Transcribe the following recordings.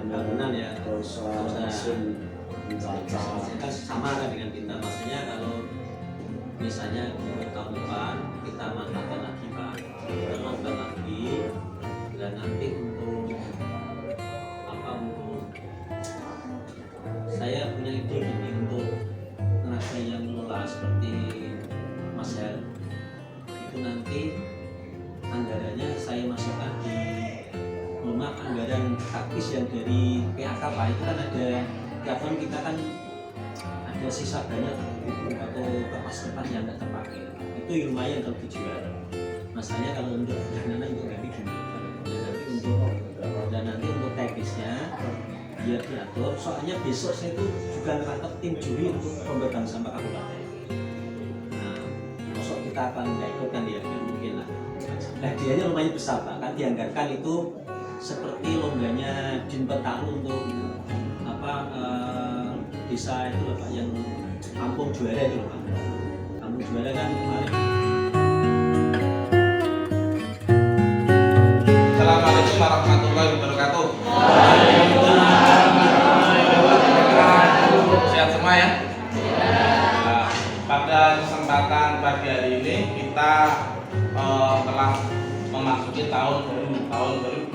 bangunan ya, terus mesin kan sama kan dengan kita. Maksudnya kalau misalnya untuk tahun depan kita mantapkan lagi Pak, kita mantapkan lagi, dan nanti untuk saya punya ide gini untuk tenaga yang mengelola seperti Mas Hel itu nanti anggarannya saya masukkan di rumah anggaran taktis yang dari PAK Pak. Itu kan ada tiap tahun kita kan ada sisa banyak buku atau kertas-kertas yang tidak terpakai, itu lumayan kalau dijual. Masalahnya kalau untuk dana untuk ganti dan nanti untuk teknisnya biar diatur, soalnya besok saya itu juga ngerangkap tim juri untuk pembuatan sampah kabupaten. Nah, masuk kita akan nggak ikut kan ya, mungkin lah. Hadiahnya lumayan besar Pak, kan dianggarkan itu seperti lombanya Din Petalu untuk desa itu loh Pak, yang kampung juara itu loh Pak. Kampung juara kan kemarin. Assalamualaikum warahmatullahi wabarakatuh. Sehat semua ya? Nah, pada kesempatan pagi hari ini kita telah memasuki tahun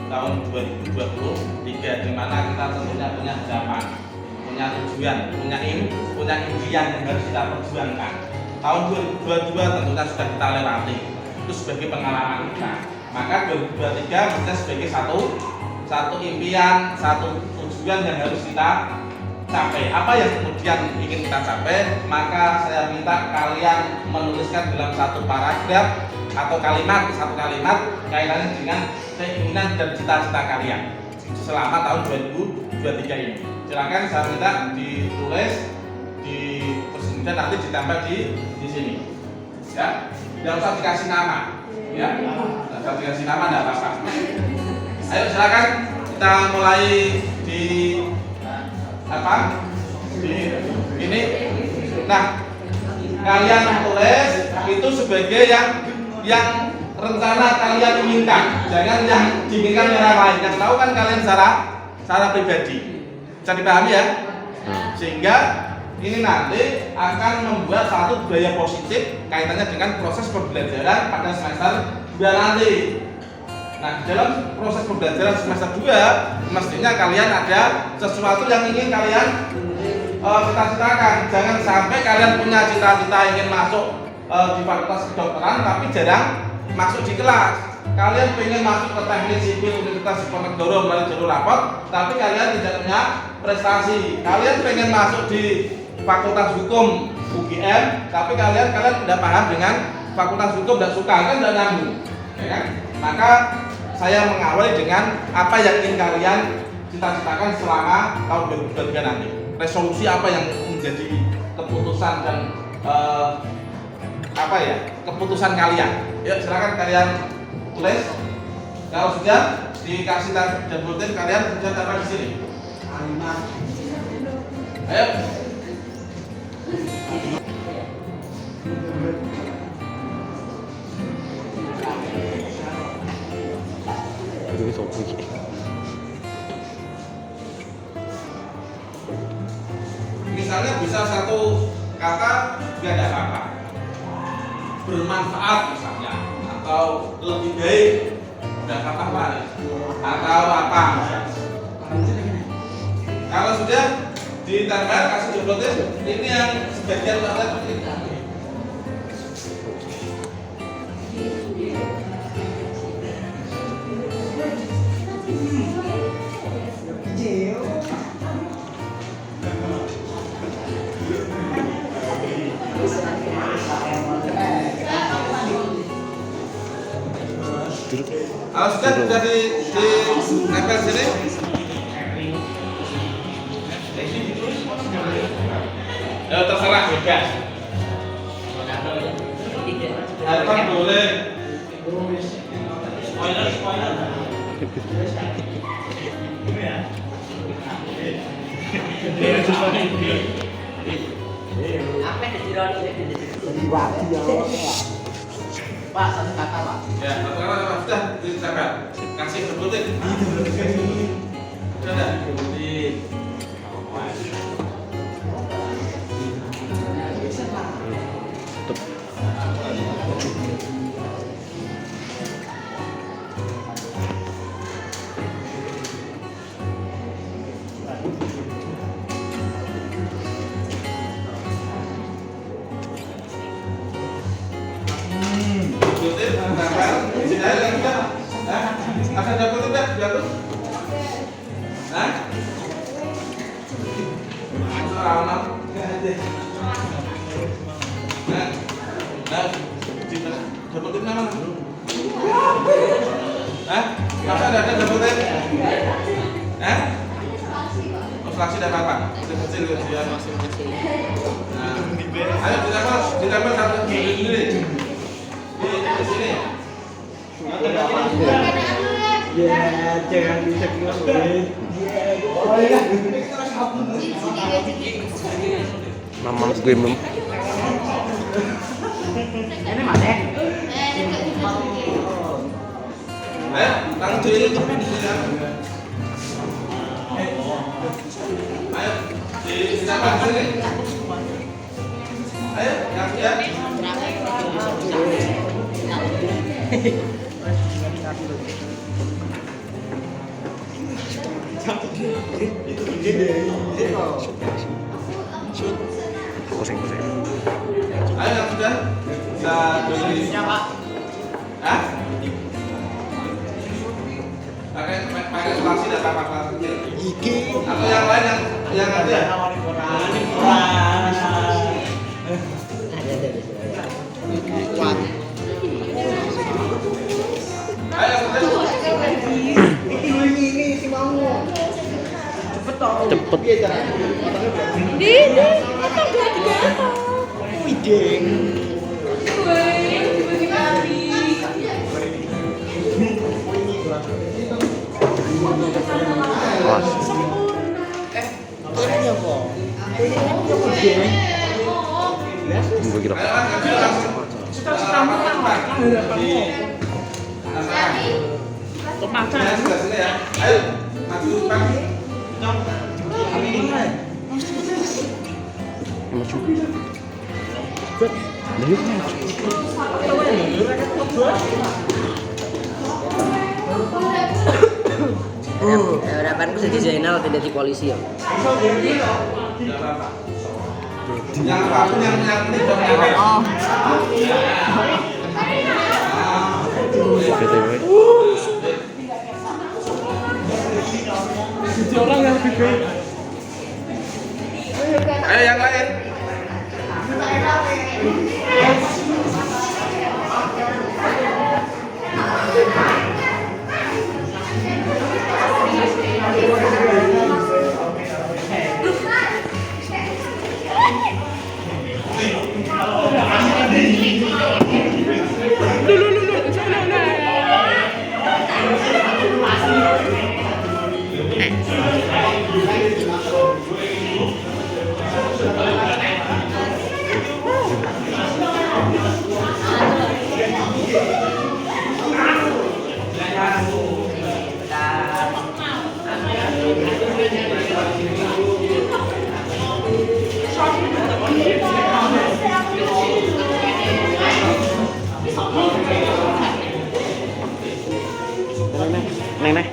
2023, di mana kita tentunya punya harapan, punya tujuan, punya impian yang harus kita perjuangkan. Tahun 2022 tentunya sudah kita lewati, itu sebagai pengalaman kita. Maka 2023 kita sebagai satu impian, satu tujuan yang harus kita capai. Apa yang kemudian ingin kita capai, maka saya minta kalian menuliskan dalam satu paragraf atau satu kalimat kaitannya dengan keinginan dan cita-cita kalian selama tahun 2023 ini. Silakan saya minta ditulis, terus kemudian nanti ditambah di sini. Ya, tidak usah dikasih nama. Ya, tidak usah dikasih nama, tidak apa-apa. Ayo silakan kita mulai di ini. Nah, kalian tulis itu sebagai yang rencana kalian inginkan, jangan yang diinginkan orang lain. Yang tahu kan kalian secara pribadi. Bisa dipahami ya? Sehingga ini nanti akan membuat satu budaya positif kaitannya dengan proses pembelajaran pada semester 2 nanti. Nah, dalam proses pembelajaran semester 2 mestinya kalian ada sesuatu yang ingin kalian cita-citakan. Jangan sampai kalian punya cita-cita ingin masuk di fakultas kedokteran tapi jarang masuk di kelas. Kalian pengen masuk ke teknik sipil Universitas Diponegoro melalui jalur rapot, tapi kalian tidak punya prestasi. Kalian pengen masuk di fakultas hukum UGM, tapi kalian tidak paham dengan fakultas hukum, tidak suka, kan tidak nyambung, ya kan? Maka saya mengawali dengan apa yang ingin kalian cita-citakan selama tahun 2023 nanti. Resolusi apa yang menjadi keputusan dan keputusan kalian. Yuk silakan kalian tulis. Kalau sudah dikasih dan bulletin, kalian bisa taruh di sini. Ayo. Misalnya bisa satu kata juga tidak apa-apa. Bermanfaat misalnya, atau lebih baik, tidak apa-apa, atau apa. Kalau sudah ditambah kasih jempolnya, ini yang sebagian kalian seperti ini. Kalau sudah di nempel sini. Ya terserah bebas. Harapan boleh. Spoiler. Apa yang dironi Pak, satu kata Pak. Ya, satu kata sudah dicapai. Kasih sebutnya. Ada dapat tidak jatuh? Hah? Anak. Nah, dapetin mana? Hah? Masa ada dapetin? Hah? Fraksi dan apa? Kecil ya. Nah, ayo ditambah satu sini. Di sini. Ya, jangan bisa ngomongin. Mama gue belum. Ini mana? Ayo, langsung di sini. Ayo, ditambah sini. Ayo, yang ya. Pusing. Ayo yang sudah bisa beli. Hah? Pakai fraksi dan apa kecil. Atau yang lain yang ada. Ayo Cepet. Tunggu kita. Ayo, maju pagi. Harapanku jadi Zainal tidak di polisi ya. Yang apapun yang tidak Orang yang lebih baik. Ayo yang lain. Neng.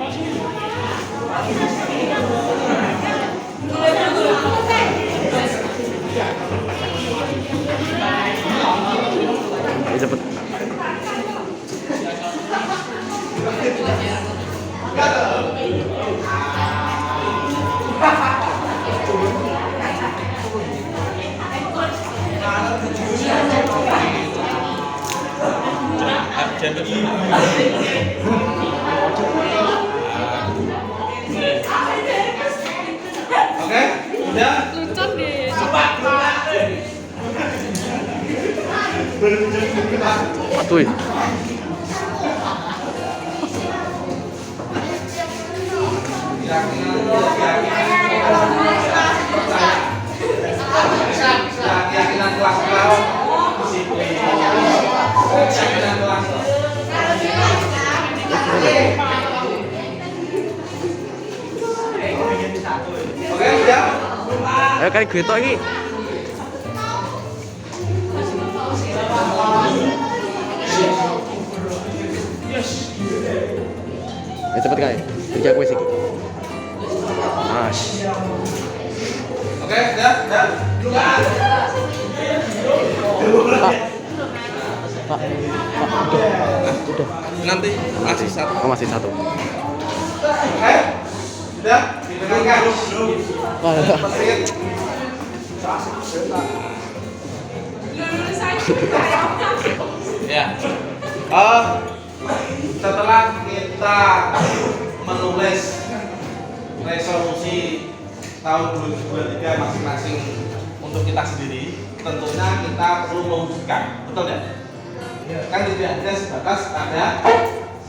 Ayo cepet. Oke, udah. Lucu deh. Atuh. Keyakinan kelas kau. Keyakinan kelas. Oke, udah. Ayo kali getok iki. Ayo cepet kali. Kerja gue sih. Mas. Oke, udah. Pak. Pak, udah. Nanti masih satu. Oh, masih satu. Sudah didengarkan. Ya. Setelah kita menulis resolusi tahun 2023 masing-masing untuk kita sendiri, tentunya kita perlu mewujudkan, betul ya? Kan tidak ada sebatas ada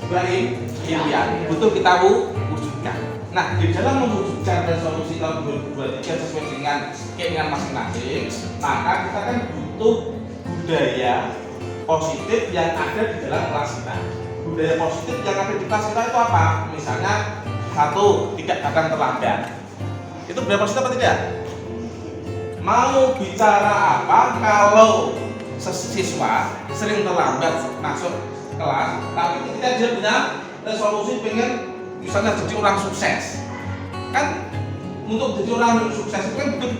sebuah impian, butuh kita wujudkan. Nah, di dalam mewujudkan resolusi tahun 2023 sesuai dengan keinginan masing-masing, maka kita kan butuh budaya positif yang ada di dalam kelas kita. Budaya positif yang ada di kelas kita itu apa? Misalnya, satu, tidak datang terlambat. Itu budaya positif apa tidak? Mau bicara apa kalau siswa sering terlambat masuk kelas, tapi ketika dia punya resolusi pengen misalnya jadi orang sukses, kan untuk jadi orang sukses itu kan butuh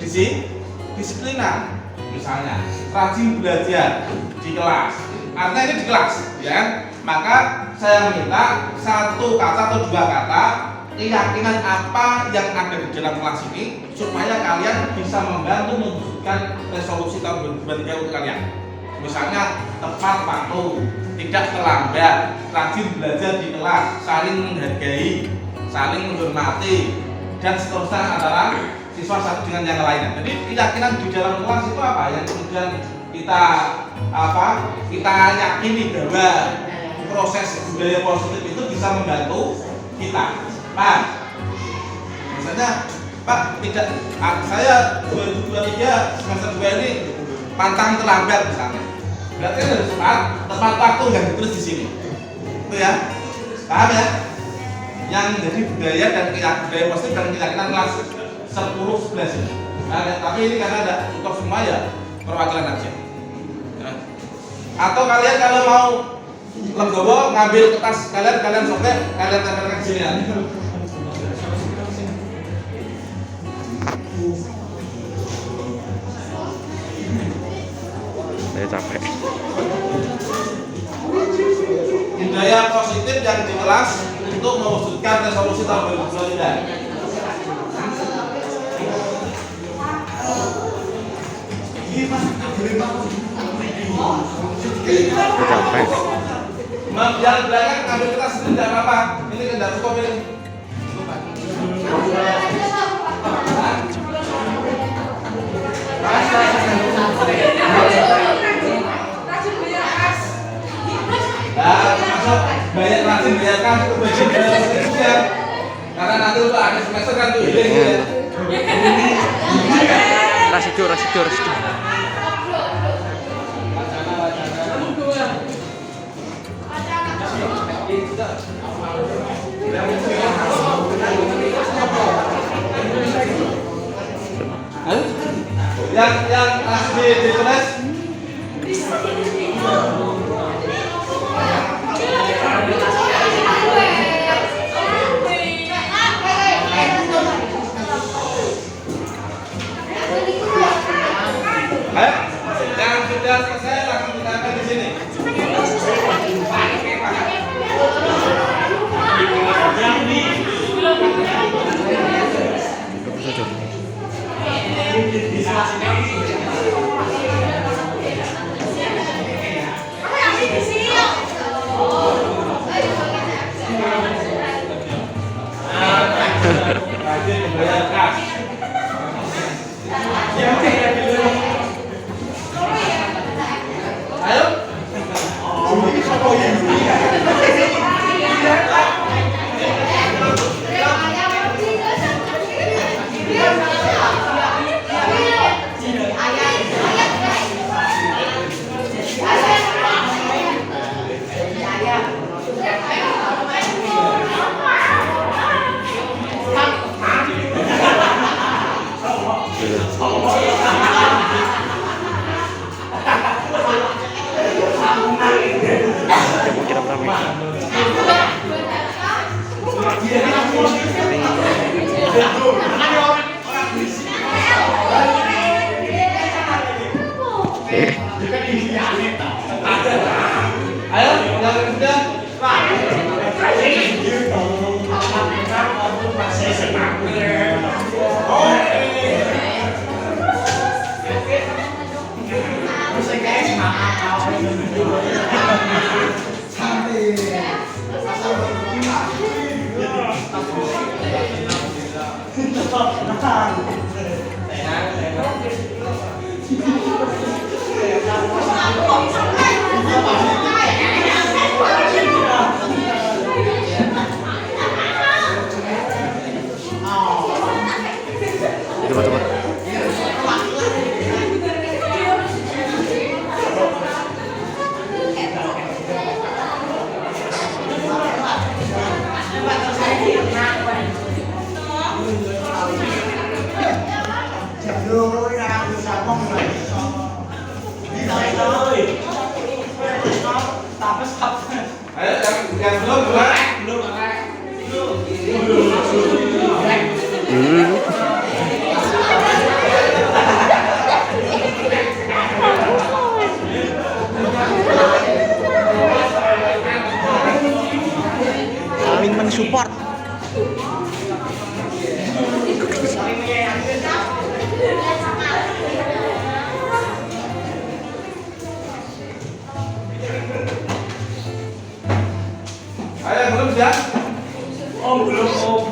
disiplinan. Misalnya rajin belajar di kelas, artinya ini di kelas, ya kan? Maka saya minta satu kata atau dua kata keyakinan apa yang ada di dalam kelas ini supaya kalian bisa membantu mewujudkan resolusi tahun 2023 untuk kalian. Misalnya tepat waktu, tidak terlambat, rajin belajar di kelas, saling menghargai, saling menghormati, dan seterusnya antara siswa satu dengan yang lainnya. Jadi keyakinan di dalam kelas itu apa yang kemudian kita yakini bahwa proses budaya positif itu bisa membantu kita. Pak, misalnya Pak, tidak, saya 2023 semester 2 ini pantang terlambat misalnya. Berarti harus tepat waktu yang ditulis di sini. Itu ya, paham ya? Yang menjadi budaya dan budaya positif dan keyakinan kelas 10-11 ini. Nah, tapi ini karena ada untuk semua ya perwakilan aja. Ya. Atau kalian kalau mau legowo ngambil kertas kalian sobek, kalian tempelkan sini ya. Saya capek. Budaya positif yang di kelas untuk mewujudkan resolusi tahun 2023. Saya capek. Yang belakang ngambil kertas itu tidak apa-apa. Ini kan tidak cukup ini. Masuk bayar rajin bayar kas itu bagian dari skripsian. Karena nanti untuk akhir semester kan tuh hilang ya. Rasidu. Yang asli ditulis yang sudah selesai langsung ditambah di sini. Rajin membayar kas. Ayo. Eh. Coba coba. Ayo yang belum mulai. Saling mensupport. Ayo yang belum ya. Om belum om.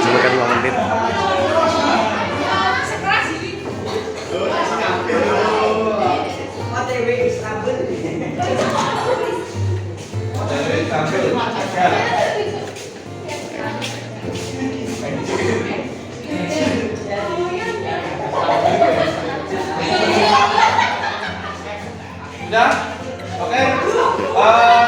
Coba kan 5 menit. Dari sambil ya. Sudah? Oke. Alah.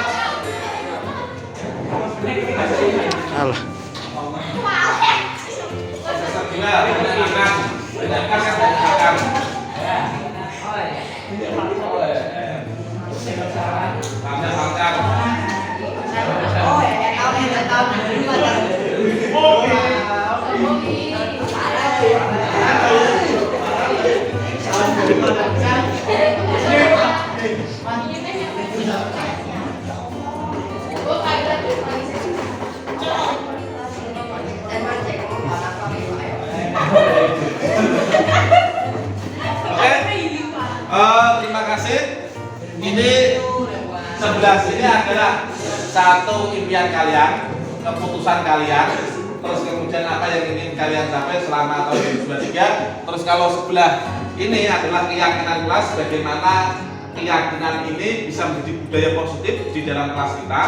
Terima kasih. Ini 11 ini adalah satu impian kalian, keputusan kalian, terus kemudian apa yang ingin kalian capai selama tahun 2023. Terus kalau sebelah ini adalah keyakinan kelas, bagaimana keyakinan ini bisa menjadi budaya positif di dalam kelas kita.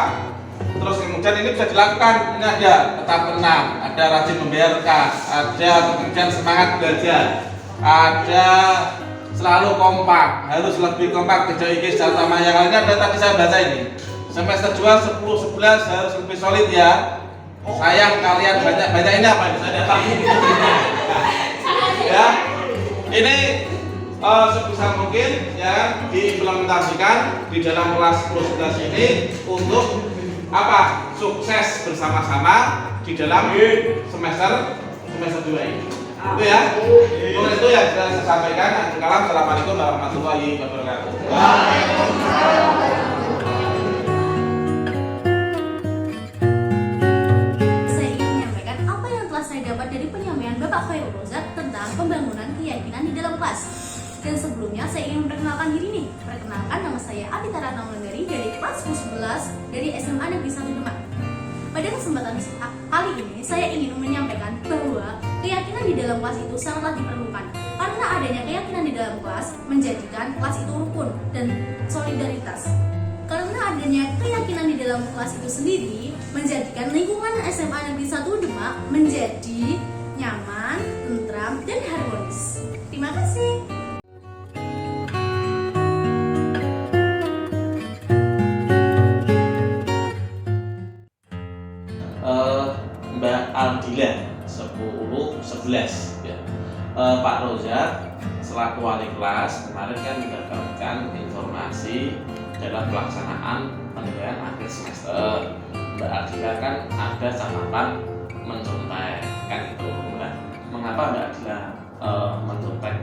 Terus kemudian ini bisa dilakukan, ini ada tetap tenang, ada rajin membayar kas, ada kemudian semangat belajar, ada selalu kompak, harus lebih kompak, kerja IG secara utama yang lainnya ada tadi saya baca ini. Semester 2 10 11 harus lebih solid ya. Sayang kalian banyak ini apa ini saya datang. Ya. Ini sebisa mungkin ya diimplementasikan di dalam kelas 10 11 ini untuk apa? Sukses bersama-sama di dalam semester 2 ini. Itu ya. Untuk itu yang saya sampaikan. Assalamualaikum warahmatullahi wabarakatuh. Saya ingin menyampaikan apa yang telah saya dapat dari penyampaian Bapak Khairul Rozak tentang pembangunan keyakinan di dalam kelas. Dan sebelumnya saya ingin memperkenalkan diri nih. Perkenalkan, nama saya Abitara Naulendari dari kelas 11 dari SMA Negeri 1 Demak. Pada kesempatan kali ini saya ingin menyampaikan bahwa keyakinan di dalam kelas itu sangatlah diperlukan karena adanya keyakinan di dalam kelas menjadikan kelas itu rukun dan solidaritas. Karena adanya keyakinan di dalam kelas itu sendiri menjadikan lingkungan SMA Negeri 1 Demak menjadi nyaman, tentram, dan harmonis. Terima kasih. Mbak Aldila 10-11 ya. Pak Rozak selaku wali kelas kemarin kan mendapatkan informasi dalam pelaksanaan penilaian akhir semester. Mbak Aldila kan ada catatan mencontek kan itu. Nah, mengapa Mbak Aldila mencontek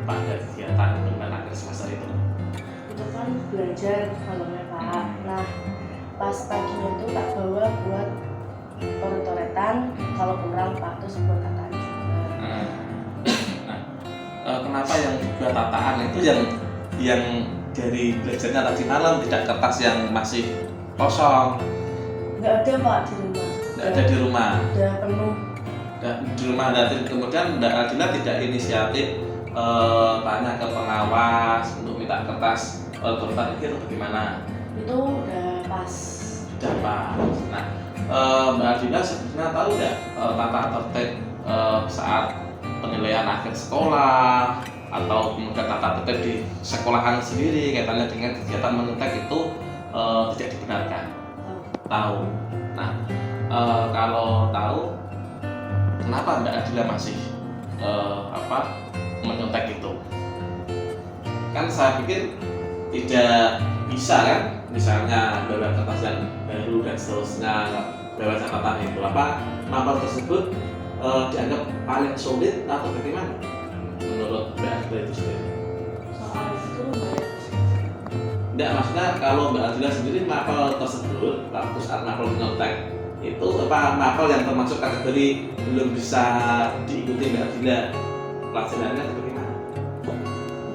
pada kegiatan penilaian akhir semester itu? Itu kan belajar malamnya Pak. Nah, pas paginya itu tak bawa buat coret-coretan, kalau kurang Pak terus buat tataan juga. Nah, kenapa yang juga tataan itu yang dari belajarnya tadi malam, tidak kertas yang masih kosong. Nggak ada Pak di rumah. Tidak ada di rumah. Udah penuh. Di rumah dan kemudian Mbak Adila tidak inisiatif tanya ke pengawas untuk minta kertas tuntutan itu atau bagaimana? Itu udah pas. Sudah pas. Nah, Mbak Adila sebenarnya tahu nggak tata tertib saat penilaian akhir sekolah atau kemudian tata tertib di sekolahan sendiri kaitannya dengan kegiatan menyontek itu tidak dibenarkan? Tahu. Nah, kalau tahu, kenapa Mbak Adila masih menyontek itu? Kan saya pikir tidak bisa kan, misalnya bawa kertas yang baru dan seterusnya, bawa catatan itu mapel tersebut dianggap paling sulit atau bagaimana menurut Mbak Adila itu sendiri? Soal itu banyak. Tidak, maksudnya kalau Mbak Adila sendiri mapel tersebut waktu saat mapel menyontek itu mapel yang termasuk kategori belum bisa diikuti Mbak Adila, pelajarannya atau bagaimana?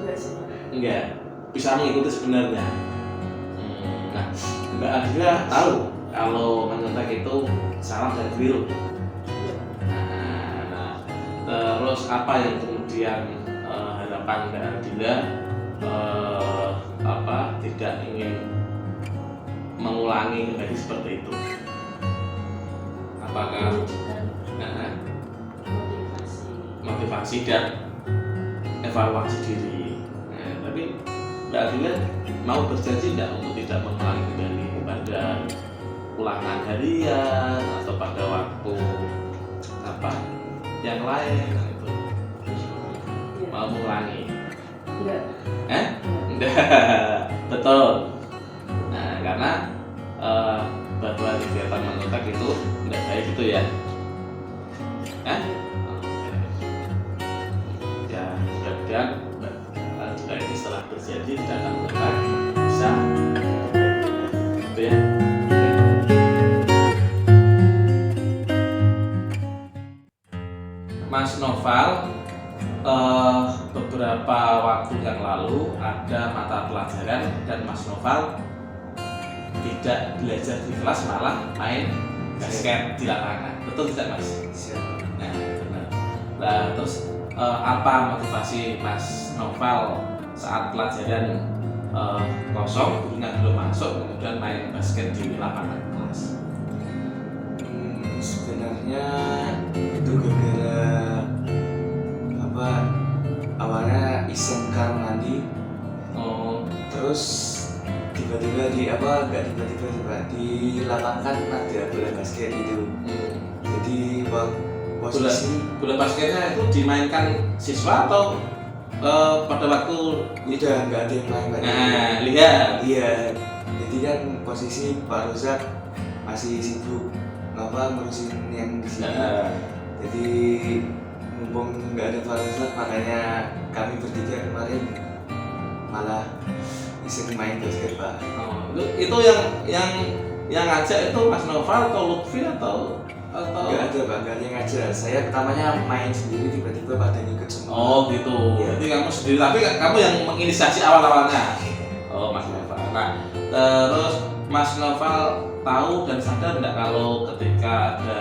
Enggak sih Pak. Enggak, bisa mengikuti sebenarnya. Nah, Mbak Adila tahu kalau menyontek itu salah dan keliru. Nah, terus apa yang kemudian harapan Mbak Adila tidak ingin mengulangi kembali seperti itu? Apakah motivasi dan evaluasi diri? Tapi Mbak Adila mau berjanji nggak untuk tidak mengulangi kembali pada ulangan harian atau pada waktu yang lain itu? Mau mengulangi? Enggak. Enggak, betul. Nah, karena bahwa kegiatan menyontek itu enggak baik itu ya. Ya, mudah-mudahan Mbak ini setelah berjanji tidak akan menyontek bisa gitu ya. Mas Noval, beberapa waktu yang lalu ada mata pelajaran dan Mas Noval tidak belajar di kelas, malah main basket di lapangan. Betul tidak Mas? Nah, benar. Nah, terus apa motivasi Mas Noval saat pelajaran kosong, gurunya belum masuk, kemudian main basket di lapangan kelas? Sebenarnya itu gara-gara awalnya iseng kan mandi, terus tiba-tiba dilapangkan ada bola basket itu. Jadi posisi bola basketnya itu dimainkan siswa atau pada waktu udah nggak ada yang main. Nah, lihat. Iya, jadi kan posisi Pak Rozak masih sibuk ngurusin yang di sini. Jadi mumpung nggak ada Pak Rozak, makanya kami bertiga kemarin malah iseng main basket Pak. Itu yang ngajak itu Mas Noval atau Lutfi atau nggak ada Pak, nggak ada yang ngajak. Saya pertamanya main sendiri, tiba-tiba pada ngikut semua. Oh gitu. Ya. Jadi kamu sendiri, tapi kamu yang menginisiasi awalnya. Oh Mas Noval. Nah, terus Mas Noval tahu dan sadar tidak kalau ketika ada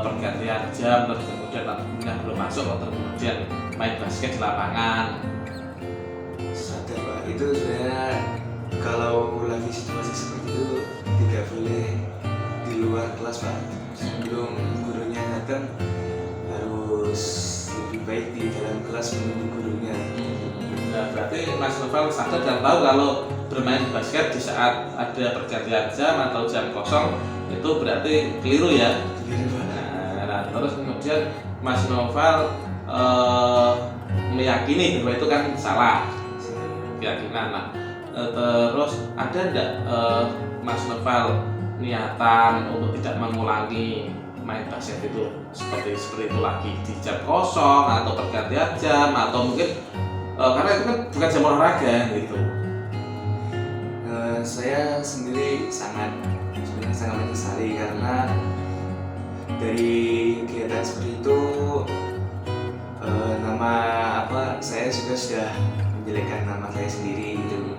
pergantian jam terus kemudian gurunya belum masuk atau kemudian main basket di lapangan? Sadar Pak, itu sebenarnya kalau lagi situasi seperti itu tidak boleh di luar kelas Pak. Sebelum gurunya datang harus lebih baik di dalam kelas menunggu gurunya. Nah, berarti Mas Noval sadar dan tahu kalau bermain basket di saat ada pergantian jam atau jam kosong itu berarti keliru ya. Nah, terus kemudian Mas Noval meyakini bahwa itu kan salah keyakinan. Nah, terus ada enggak Mas Noval niatan untuk tidak mengulangi main basket itu seperti itu lagi di jam kosong atau pergantian jam, atau mungkin karena itu kan bukan jam olahraga gitu? Saya sendiri sebenarnya sangat menyesali karena dari kegiatan seperti itu saya juga sudah menjelekkan nama saya sendiri gitu.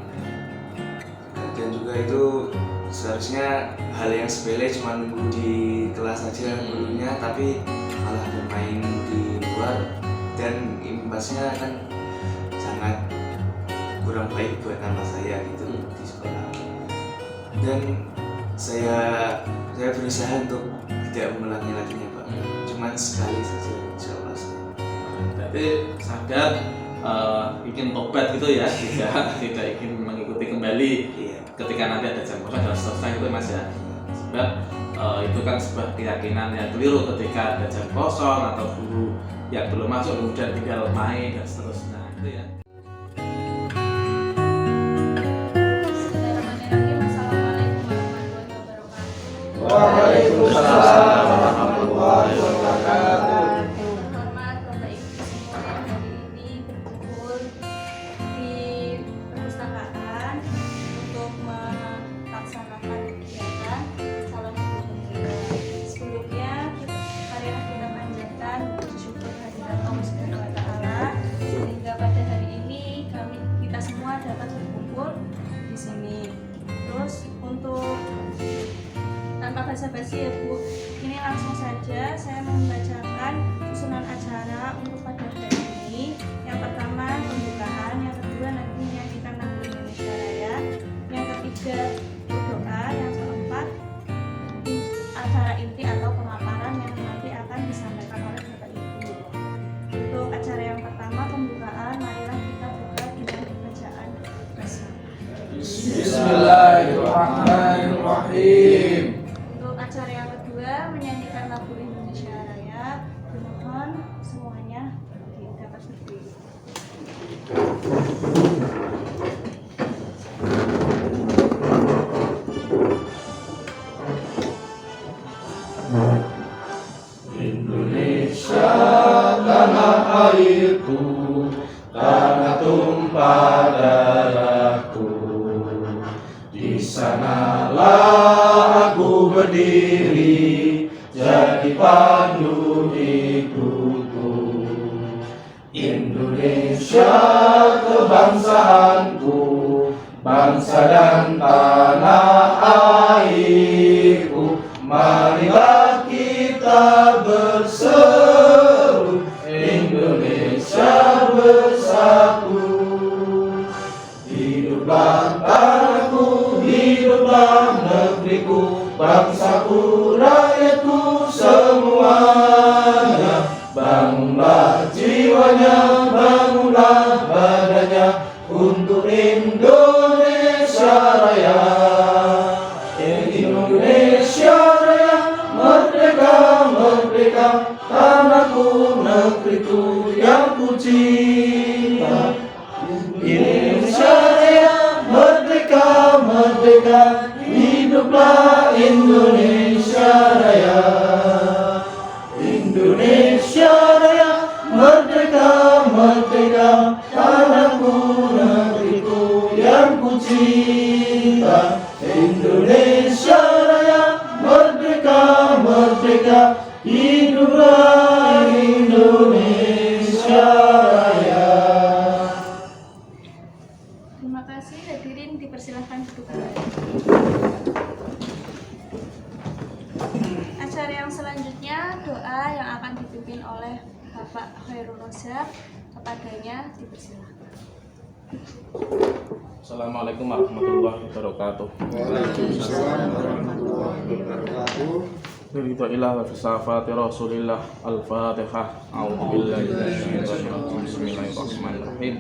pramuka itu seharusnya hal yang sepele, cuma nunggu di kelas saja gurunya, tapi malah bermain di luar dan imbasnya kan sangat kurang baik buat nama saya gitu di sekolah. Dan saya berusaha untuk tidak mengulangi lagi ya Pak, cuman sekali saja insya Allah. Berarti sadar ingin tobat gitu ya, tidak ingin mengikuti kembali Iya. ketika nanti ada jam kosong dan selesai gitu Mas ya. Sebab itu kan sebuah keyakinan yang keliru ketika ada jam kosong atau guru yang belum masuk kemudian tinggal main dan seterusnya gitu ya. Bismillahirrahmanirrahim. Assalamualaikum warahmatullahi wabarakatuh. Waalaikumsalam warahmatullahi wabarakatuh. Terhormat Bapak Ibu semua yang hari ini berkumpul di perpustakaan untuk melaksanakan kegiatan calon ibu negara. Sebelumnya, marilah kita panjatkan puji syukur kehadirat Allah Subhanahu wa Ta'ala sehingga pada hari ini kita semua dapat berkumpul di sini. Terus untuk tanpa basa-basi ya Bu, ini langsung saja saya membacakan susunan acara untuk pada hari ini. Yang pertama pembukaan, yang kedua nanti menyanyikan lagu Indonesia Raya, yang ketiga berdoa, yang keempat acara inti atau pemaparan yang nanti akan disampaikan oleh Bapak Ibu. Untuk acara yang pertama pembukaan, marilah kita buka dengan bacaan basmalah. Bismillahirrahmanirrahim. Untuk acara yang kedua menyanyikan lagu Indonesia Raya, mohon semuanya dapat berdiri. Indonesia tanah airku, tanah tumpah darahku. Di sanalah aku berdiri, jadi pandu hidupku. Indonesia kebangsaanku, bangsa dan tanah airku. Marilah kita berseru, Indonesia bersatu. Hiduplah tanahku, hiduplah negeriku, bangsaku, rakyatku semuanya. Bangunlah jiwanya, bangunlah badannya untuk Indonesia Raya. Indonesia Raya, merdeka, merdeka, tanahku, negeriku yang ku cinta. Indonesia Raya, merdeka, merdeka, hiduplah Indonesia Raya. Indonesia Raya, merdeka, merdeka, tanahku, negeriku yang ku cinta. Indonesia Raya, merdeka, merdeka, hiduplah Indonesia Raya. Terima kasih hadirin, dipersilahkan duduk kembali. Acara yang selanjutnya doa yang akan dipimpin oleh Bapak Khairul Rozak, kepadanya dipersilahkan. Assalamualaikum warahmatullahi wabarakatuh. Waalaikumsalam warahmatullahi wabarakatuh. Ridha wa fisafati Rasulillah. Al-Fatihah. A'udzubillahi minasyaitonir rajim. Bismillahirrahmanirrahim.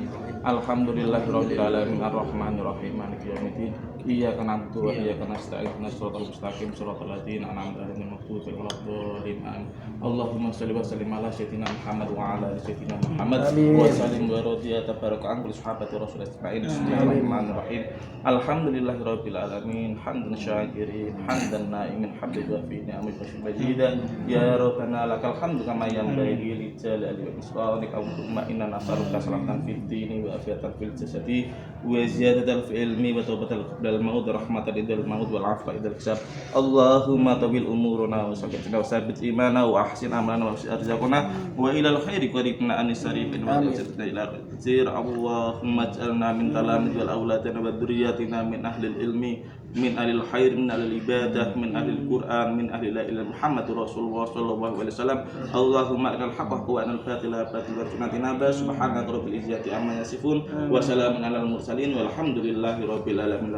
Alhamdulillahirabbil alamin arrahmanirrahim maliki yaumiddin. Iyyaka na'budu wa iyyaka nasta'in. Ihdinas siratal mustaqim siratal ladzina an'amta 'alaihim ghairil maghdubi 'alaihim. Allahumma shalli wa sallim ala sayyidina Muhammad wa ala ali sayyidina Muhammad wa sallim wa radiyata baraka'an bil sahabati rasulillah ajma'in. Bismillahirrahmanirrahim. Alhamdulillahirabbil alamin hamdan syakirin hamdan na'imin hamdan wa fi ni'amin majidan. Ya rabbana lakal hamdu kama yanbaghi li jalali wa israrik. Allahumma inna nas'aluka salamatan fid dini wa afiatan fil jasadi wa ziyadatan fil ilmi wa tawbatan qabla al-maut wa rahmatan idal maut wal afwa idal hisab. Allahumma tawil umuruna wa sabbitina wa sabbit imana wa ahsin amalana wa ahsin arzaqana wa ilal khairi qaribna anis sarifin wa ajirna ila khairir. Allahumma ij'alna min talamid wal awladina wa dzurriyyatina min ahli ilmi min ahlil khair min ahlil ibadah min ahlil Quran min ahli la ilaha Muhammadur Rasulullah sallallahu alaihi wasallam. Allahumma arinal haqqa wa arinal batila batila warzuqna ba subhana rabbil izzati amma yasifun wa salamun alal mursalin walhamdulillahi rabbil alamin.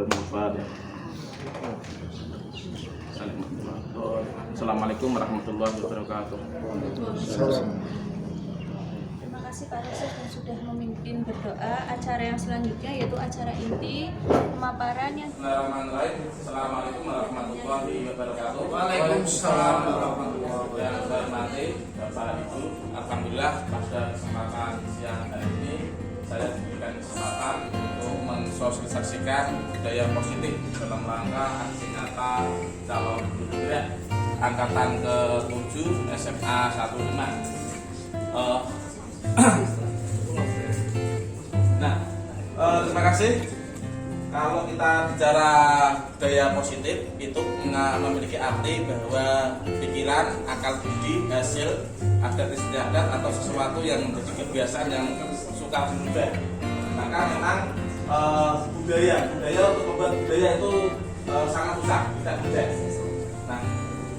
Assalamualaikum warahmatullahi wabarakatuh. Terima kasih Pak Reses yang sudah memimpin berdoa acara yang selanjutnya, yaitu acara inti pemaparan yang Bismillahirrahmanirrahim. Assalamualaikum warahmatullahi wabarakatuh. Waalaikumsalam warahmatullahi wabarakatuh. Yang saya hormati Bapak Ibu, alhamdulillah pada kesempatan siang hari ini saya diberikan kesempatan untuk mensosialisasikan budaya positif dalam rangka aksi nyata calon guru angkatan ke-7 SMA 15. Nah, terima kasih. Kalau kita bicara budaya positif itu memiliki arti bahwa pikiran, akal budi, hasil adat istiadat atau sesuatu yang menjadi kebiasaan yang suka berubah. Maka memang budaya untuk membuat budaya itu sangat susah, tidak mudah.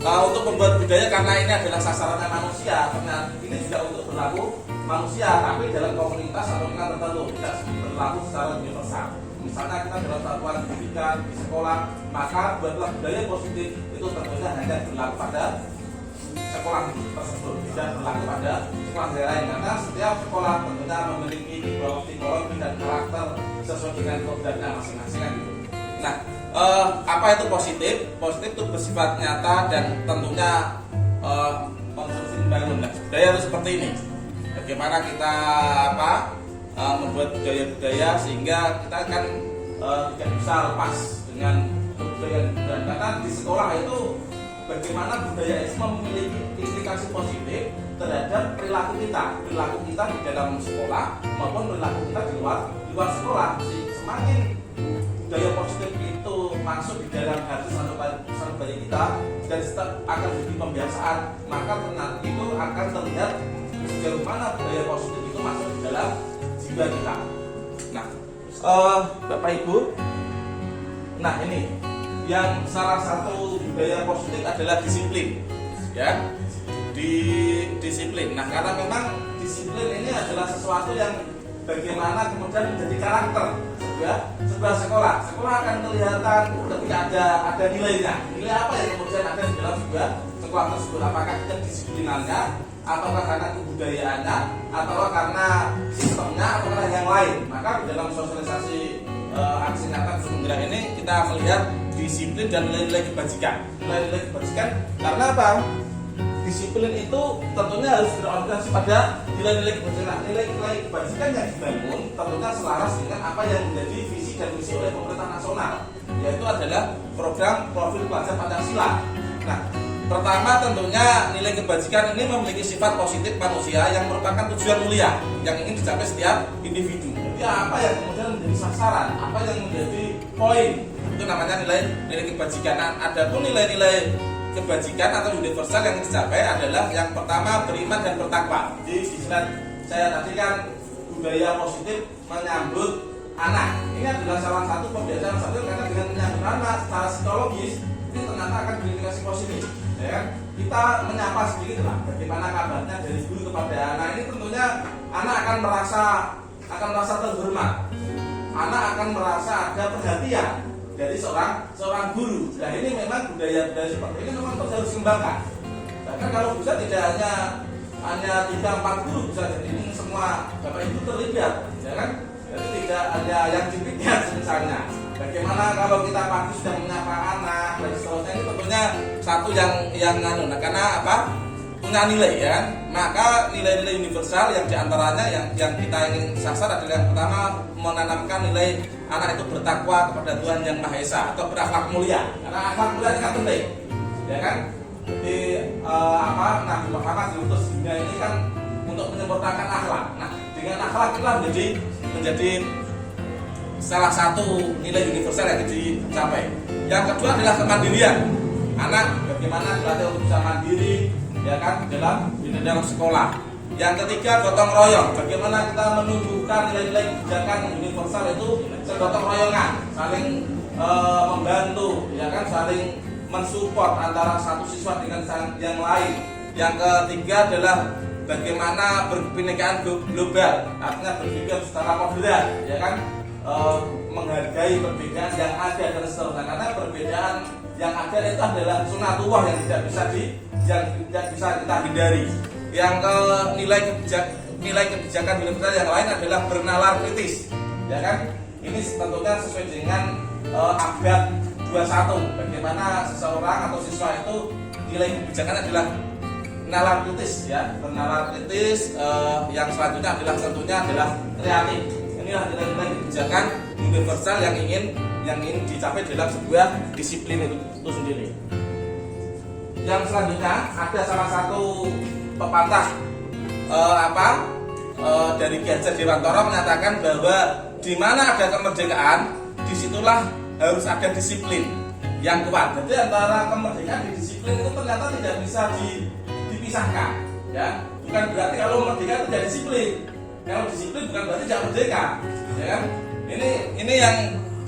Nah, untuk membuat budaya karena ini adalah sasarannya manusia, karena ini juga untuk berlaku manusia, tapi dalam komunitas atau lingkungan tertentu, tidak berlaku secara universal. Misalnya kita dalam satuan pendidikan di sekolah, maka buatlah budaya positif itu tentunya hanya berlaku pada sekolah tersebut, tidak berlaku pada sekolah lain, karena setiap sekolah tentunya memiliki psikologi dan karakter sesuai dengan kodratnya masing-masing gitu. Nah, apa itu positif? Positif itu bersifat nyata dan tentunya konsumsi membangun. Nah, budaya itu seperti ini. Bagaimana kita membuat budaya-budaya sehingga kita kan tidak bisa lepas dengan budaya, dan karena di sekolah itu bagaimana budaya itu memiliki implikasi positif terhadap perilaku kita di dalam sekolah maupun perilaku kita di luar sekolah. Semakin budaya positif itu masuk di dalam hati sanubari kita dan akan jadi pembiasaan, maka nanti itu akan terlihat sejauh mana budaya positif itu masuk di dalam jiwa kita. Nah, Bapak Ibu, nah ini yang salah satu budaya positif adalah disiplin, ya, disiplin. Nah, karena memang disiplin ini adalah sesuatu yang bagaimana kemudian menjadi karakter sebuah sekolah. Sekolah akan kelihatan ketika ada nilainya. Nilai apa yang kemudian ada di dalam sebuah sekolah tersebut? Apakah disiplinannya, ataukah karena kebudayaannya, ataukah karena sistemnya, atau karena yang lain? Maka di dalam sosialisasi aksi nyata Sumbergerak ini kita melihat disiplin dan nilai-nilai kebajikan. Nilai-nilai kebajikan karena apa? Disiplin itu tentunya harus berorientasi pada nilai-nilai kebajikan. Nilai-nilai kebajikan yang dibangun tentunya selaras dengan apa yang menjadi visi dan misi oleh pemerintah nasional, yaitu adalah program profil pelajar Pancasila. Nah, pertama tentunya nilai kebajikan ini memiliki sifat positif manusia yang merupakan tujuan mulia yang ingin dicapai setiap individu. Jadi apa yang kemudian menjadi sasaran, apa yang menjadi poin, itu namanya nilai kebajikan. Nah, adapun nilai-nilai kebajikan atau universal yang dicapai adalah yang pertama beriman dan bertakwa. Jadi di slide saya tadi kan budaya positif menyambut anak. Ini adalah salah satu pembiasaan karena dengan menyambut anak secara psikologis ini ternyata akan berimplikasi positif. Ya kan? Kita menyapa sedikit lah bagaimana kabarnya dari guru kepada anak. Ini tentunya anak akan merasa terhormat. Anak akan merasa ada perhatian dari seorang guru. Nah, ini memang budaya-budaya seperti ini memang harus dikembangkan. Bahkan kalau bisa tidak hanya 3-4 guru bisa, jadi ini semua Bapak Ibu terlibat, ya kan? Jadi tidak ada yang dipikir misalnya. Bagaimana kalau kita pagi sudah menyapa anak dan seterusnya, ini tentunya satu yang karena apa? Punya nilai, ya kan? Maka nilai-nilai universal yang diantaranya yang kita ingin sasar adalah yang pertama menanamkan nilai anak itu bertakwa kepada Tuhan Yang Maha Esa atau berakhlak mulia. Karena akhlak mulia ini kan penting, ya kan? Di Nabi Muhammad diutus dunia ini kan untuk menyempurnakan akhlak. Nah, dengan akhlak itulah menjadi menjadi salah satu nilai universal yang dicapai. Yang kedua adalah kemandirian. Anak bagaimana dilatih untuk bisa mandiri, ya kan, dalam sekolah. Yang ketiga gotong royong. Bagaimana kita menunjukkan nilai-nilai kebijakan universal itu segotong royongan, saling membantu, ya kan, saling mensupport antara satu siswa dengan yang lain. Yang ketiga adalah bagaimana berkebinekaan global, artinya berpikir secara moderat, ya kan, menghargai perbedaan yang ada dan seterusnya. Karena perbedaan yang ada itu adalah sunatullah yang tidak bisa kita hindari. Yang nilai kebijakan universal yang lain adalah bernalar kritis, ya kan. Ini tentunya sesuai dengan abad 21. Bagaimana seseorang atau siswa itu nilai kebijakan adalah nalar kritis, ya, bernalar kritis. Yang selanjutnya adalah tentunya adalah kreatif. Inilah nilai-nilai kebijakan universal yang ingin dicapai dalam sebuah disiplin itu sendiri. Yang selanjutnya ada salah satu pepatah dari Ki Hajar Dewantara menyatakan bahwa di mana ada kemerdekaan, disitulah harus ada disiplin yang kuat. Jadi antara kemerdekaan dan disiplin itu ternyata tidak bisa dipisahkan, ya. Bukan berarti kalau merdeka tidak disiplin. Kalau disiplin bukan berarti tidak merdeka, ya kan? Ini yang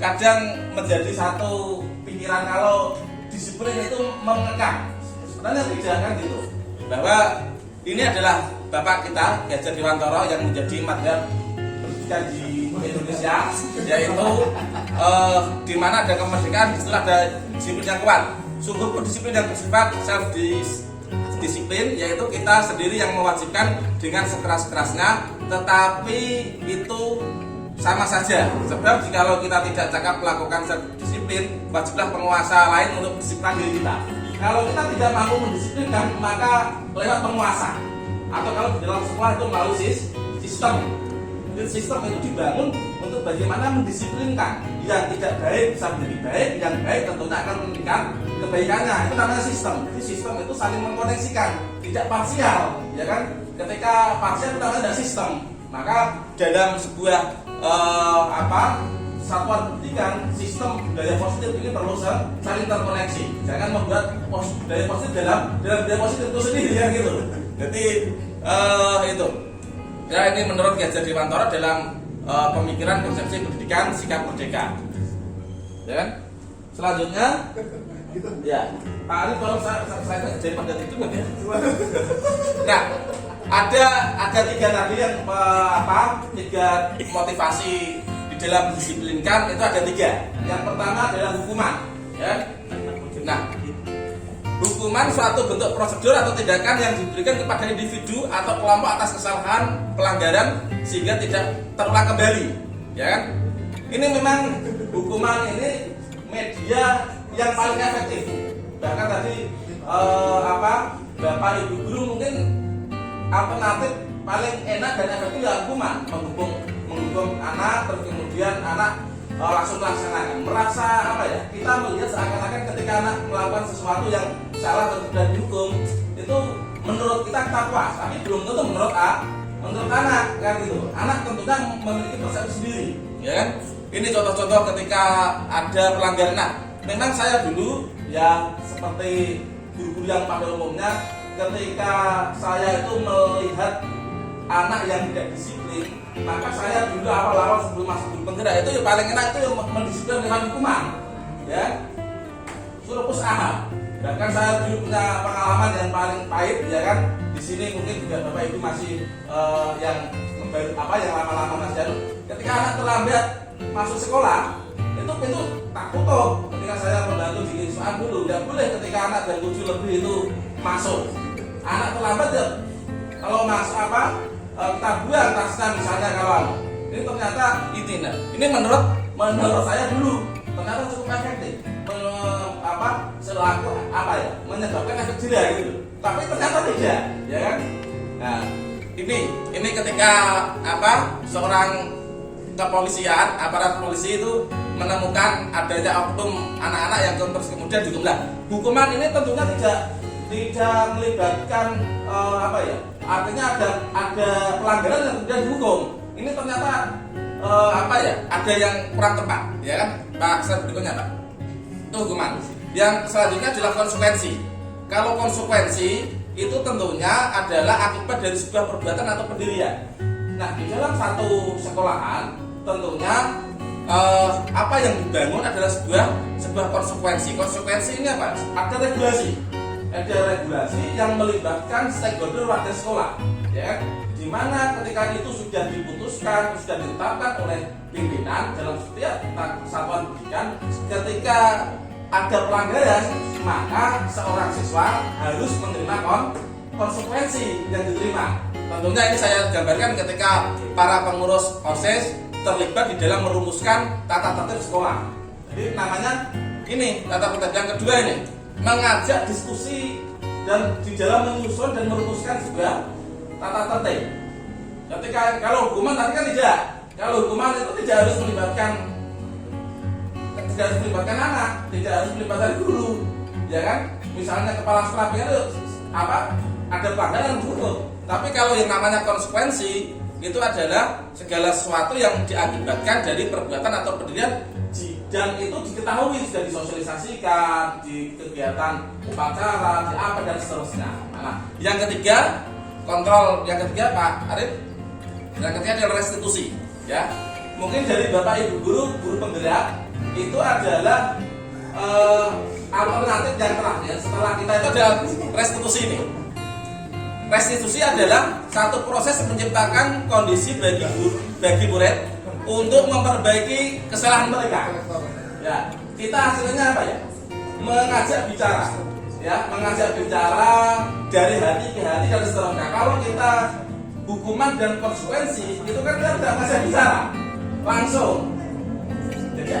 kadang menjadi satu pikiran kalau disiplin itu mengekang. Sebenarnya tidak, kan gitu. Bahwa ini adalah bapak kita Ki Hajar Dewantara yang menjadi madhab pendidikan di Indonesia, yaitu di mana ada kemerdekaan, disitulah ada disiplin yang kuat. Sungguh pun disiplin yang bersifat self disiplin, yaitu kita sendiri yang mewajibkan dengan sekeras-kerasnya, tetapi itu sama saja. Sebab jikalau kita tidak cakap melakukan self disiplin, wajiblah penguasa lain untuk mendisiplin diri kita. Kalau kita tidak mampu mendisiplinkan, maka lewat penguasa. Atau kalau di dalam sekolah itu melalui sistem. Sistem itu dibangun untuk bagaimana mendisiplinkan. Yang tidak baik bisa menjadi baik, yang baik tentunya akan meningkat kebaikannya. Itu namanya sistem. Jadi sistem itu saling mengkoneksikan, tidak parsial, ya kan? Ketika parsial itu namanya tidak sistem. Maka dalam sebuah satuan pendidikan, sistem budaya positif ini perlu saling terkoneksi. Jangan membuat budaya positif dalam budaya positif itu sendiri, ya gitu. Jadi itu. Ya, ini menurut Ki Hajar Dewantara dalam pemikiran konsepsi pendidikan sikap merdeka. Ya kan? Selanjutnya, ya, Pak Arif kalau saya jadi pada itu kan ya. Nah, ada tiga tadi yang tiga motivasi di dalam mendisiplinkan, itu ada tiga. Yang pertama adalah hukuman, ya. Nah, hukuman suatu bentuk prosedur atau tindakan yang diberikan kepada individu atau kelompok atas kesalahan pelanggaran sehingga tidak terulang kembali, ya kan? Ini memang hukuman ini media yang paling efektif. Bahkan tadi Bapak Ibu guru mungkin alternatif paling enak dan efektif ya hukuman, menghukum anak, terus kemudian anak langsung melaksanakan, merasa kita melihat seakan-akan ketika anak melakukan sesuatu yang salah dan dihukum itu menurut kita puas, tapi belum tentu menurut anak, kan gitu. Anak tentunya memiliki persepsi sendiri, ya kan? Ini contoh-contoh ketika ada pelanggaran. Nah, memang saya dulu ya seperti guru-guru yang pada umumnya, ketika saya itu melihat anak yang tidak disiplin, maka saya dulu awal-awal sebelum masuk guru penggerak itu ya paling enak itu yang mendisiplin dengan hukuman, ya, suruh push aham. Bahkan saya dulu punya pengalaman yang paling pahit, ya kan. Di sini mungkin juga Bapak Ibu masih yang lama-lama masih ada. Ketika anak terlambat masuk sekolah, itu tak tutup. Ketika saya membantu di soal dulu, tidak boleh ketika anak jam 7 lebih itu masuk. Anak terlambat ya, kalau masuk kita buang tasnya misalnya, kalau ini ternyata ini menurut saya dulu ternyata cukup efektif, selaku menyebabkan efek jerah gitu. Tapi ternyata tidak, ya kan? Nah, ini ketika seorang kepolisian, aparat polisi itu menemukan adanya oknum anak-anak yang terus kemudian dihukum. Hukuman ini tentunya tidak melibatkan artinya ada pelanggaran yang kemudian dihukum. Ini ternyata ada yang kurang tepat, ya kan? Pak, slide berikutnya Pak. Itu hukuman. Yang selanjutnya adalah konsekuensi. Kalau konsekuensi itu tentunya adalah akibat dari sebuah perbuatan atau pendirian. Nah, di dalam satu sekolahan tentunya apa yang dibangun adalah sebuah konsekuensi. Konsekuensi ini apa? Ada regulasi. Ada regulasi yang melibatkan stakeholder warga sekolah, ya kan? Di mana ketika itu sudah diputuskan, sudah ditetapkan oleh pimpinan dalam setiap satuan pendidikan, ketika ada pelanggaran, maka seorang siswa harus menerima konsekuensi yang diterima. Tentunya ini saya gambarkan ketika para pengurus OSIS terlibat di dalam merumuskan tata tertib sekolah. Jadi namanya ini tata tertib. Yang kedua ini mengajak diskusi dan di dalam menyusun dan merumuskan sebuah tata tertib. Ketika kalau hukuman tadi kan tidak, kalau hukuman itu tidak harus melibatkan anak, tidak harus melibatkan guru, ya kan? Misalnya kepala sekolah itu ada pelanggaran dulu. Tapi kalau yang namanya konsekuensi itu adalah segala sesuatu yang diakibatkan dari perbuatan atau pendirian dan itu diketahui, sudah disosialisasikan di kegiatan upacara, di apa dan seterusnya. Nah, yang ketiga kontrol, yang ketiga Pak Arif, yang ketiga adalah restitusi. Ya, mungkin dari Bapak Ibu guru penggerak itu adalah alternatif yang terakhir setelah kita itu adalah restitusi ini. Restitusi adalah satu proses menciptakan kondisi bagi murid untuk memperbaiki kesalahan mereka. Ya, kita hasilnya apa ya? Mengajak bicara, ya, mengajak bicara dari hati ke hati dan seterusnya. Kalau kita hukuman dan konsekuensi itu kan kita tidak mengajak bicara langsung. Jadi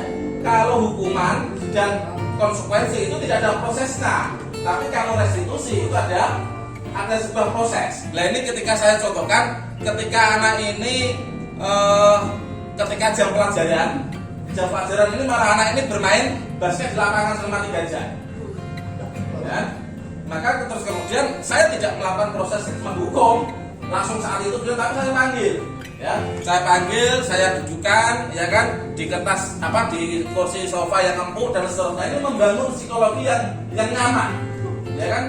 kalau hukuman dan konsekuensi itu tidak ada prosesnya, tapi kalau restitusi itu ada sebuah proses. Nah ini ketika saya contohkan, ketika anak ini ketika jam pelajaran ini malah anak ini bermain basket di lapangan selama 3 jam. Ya, maka terus kemudian saya tidak melakukan proses menghukum langsung saat itu, tapi saya panggil. Ya, saya dudukkan, ya kan, di kertas di kursi sofa yang empuk dan seterusnya. Ini membangun psikologi yang nyaman, ya kan.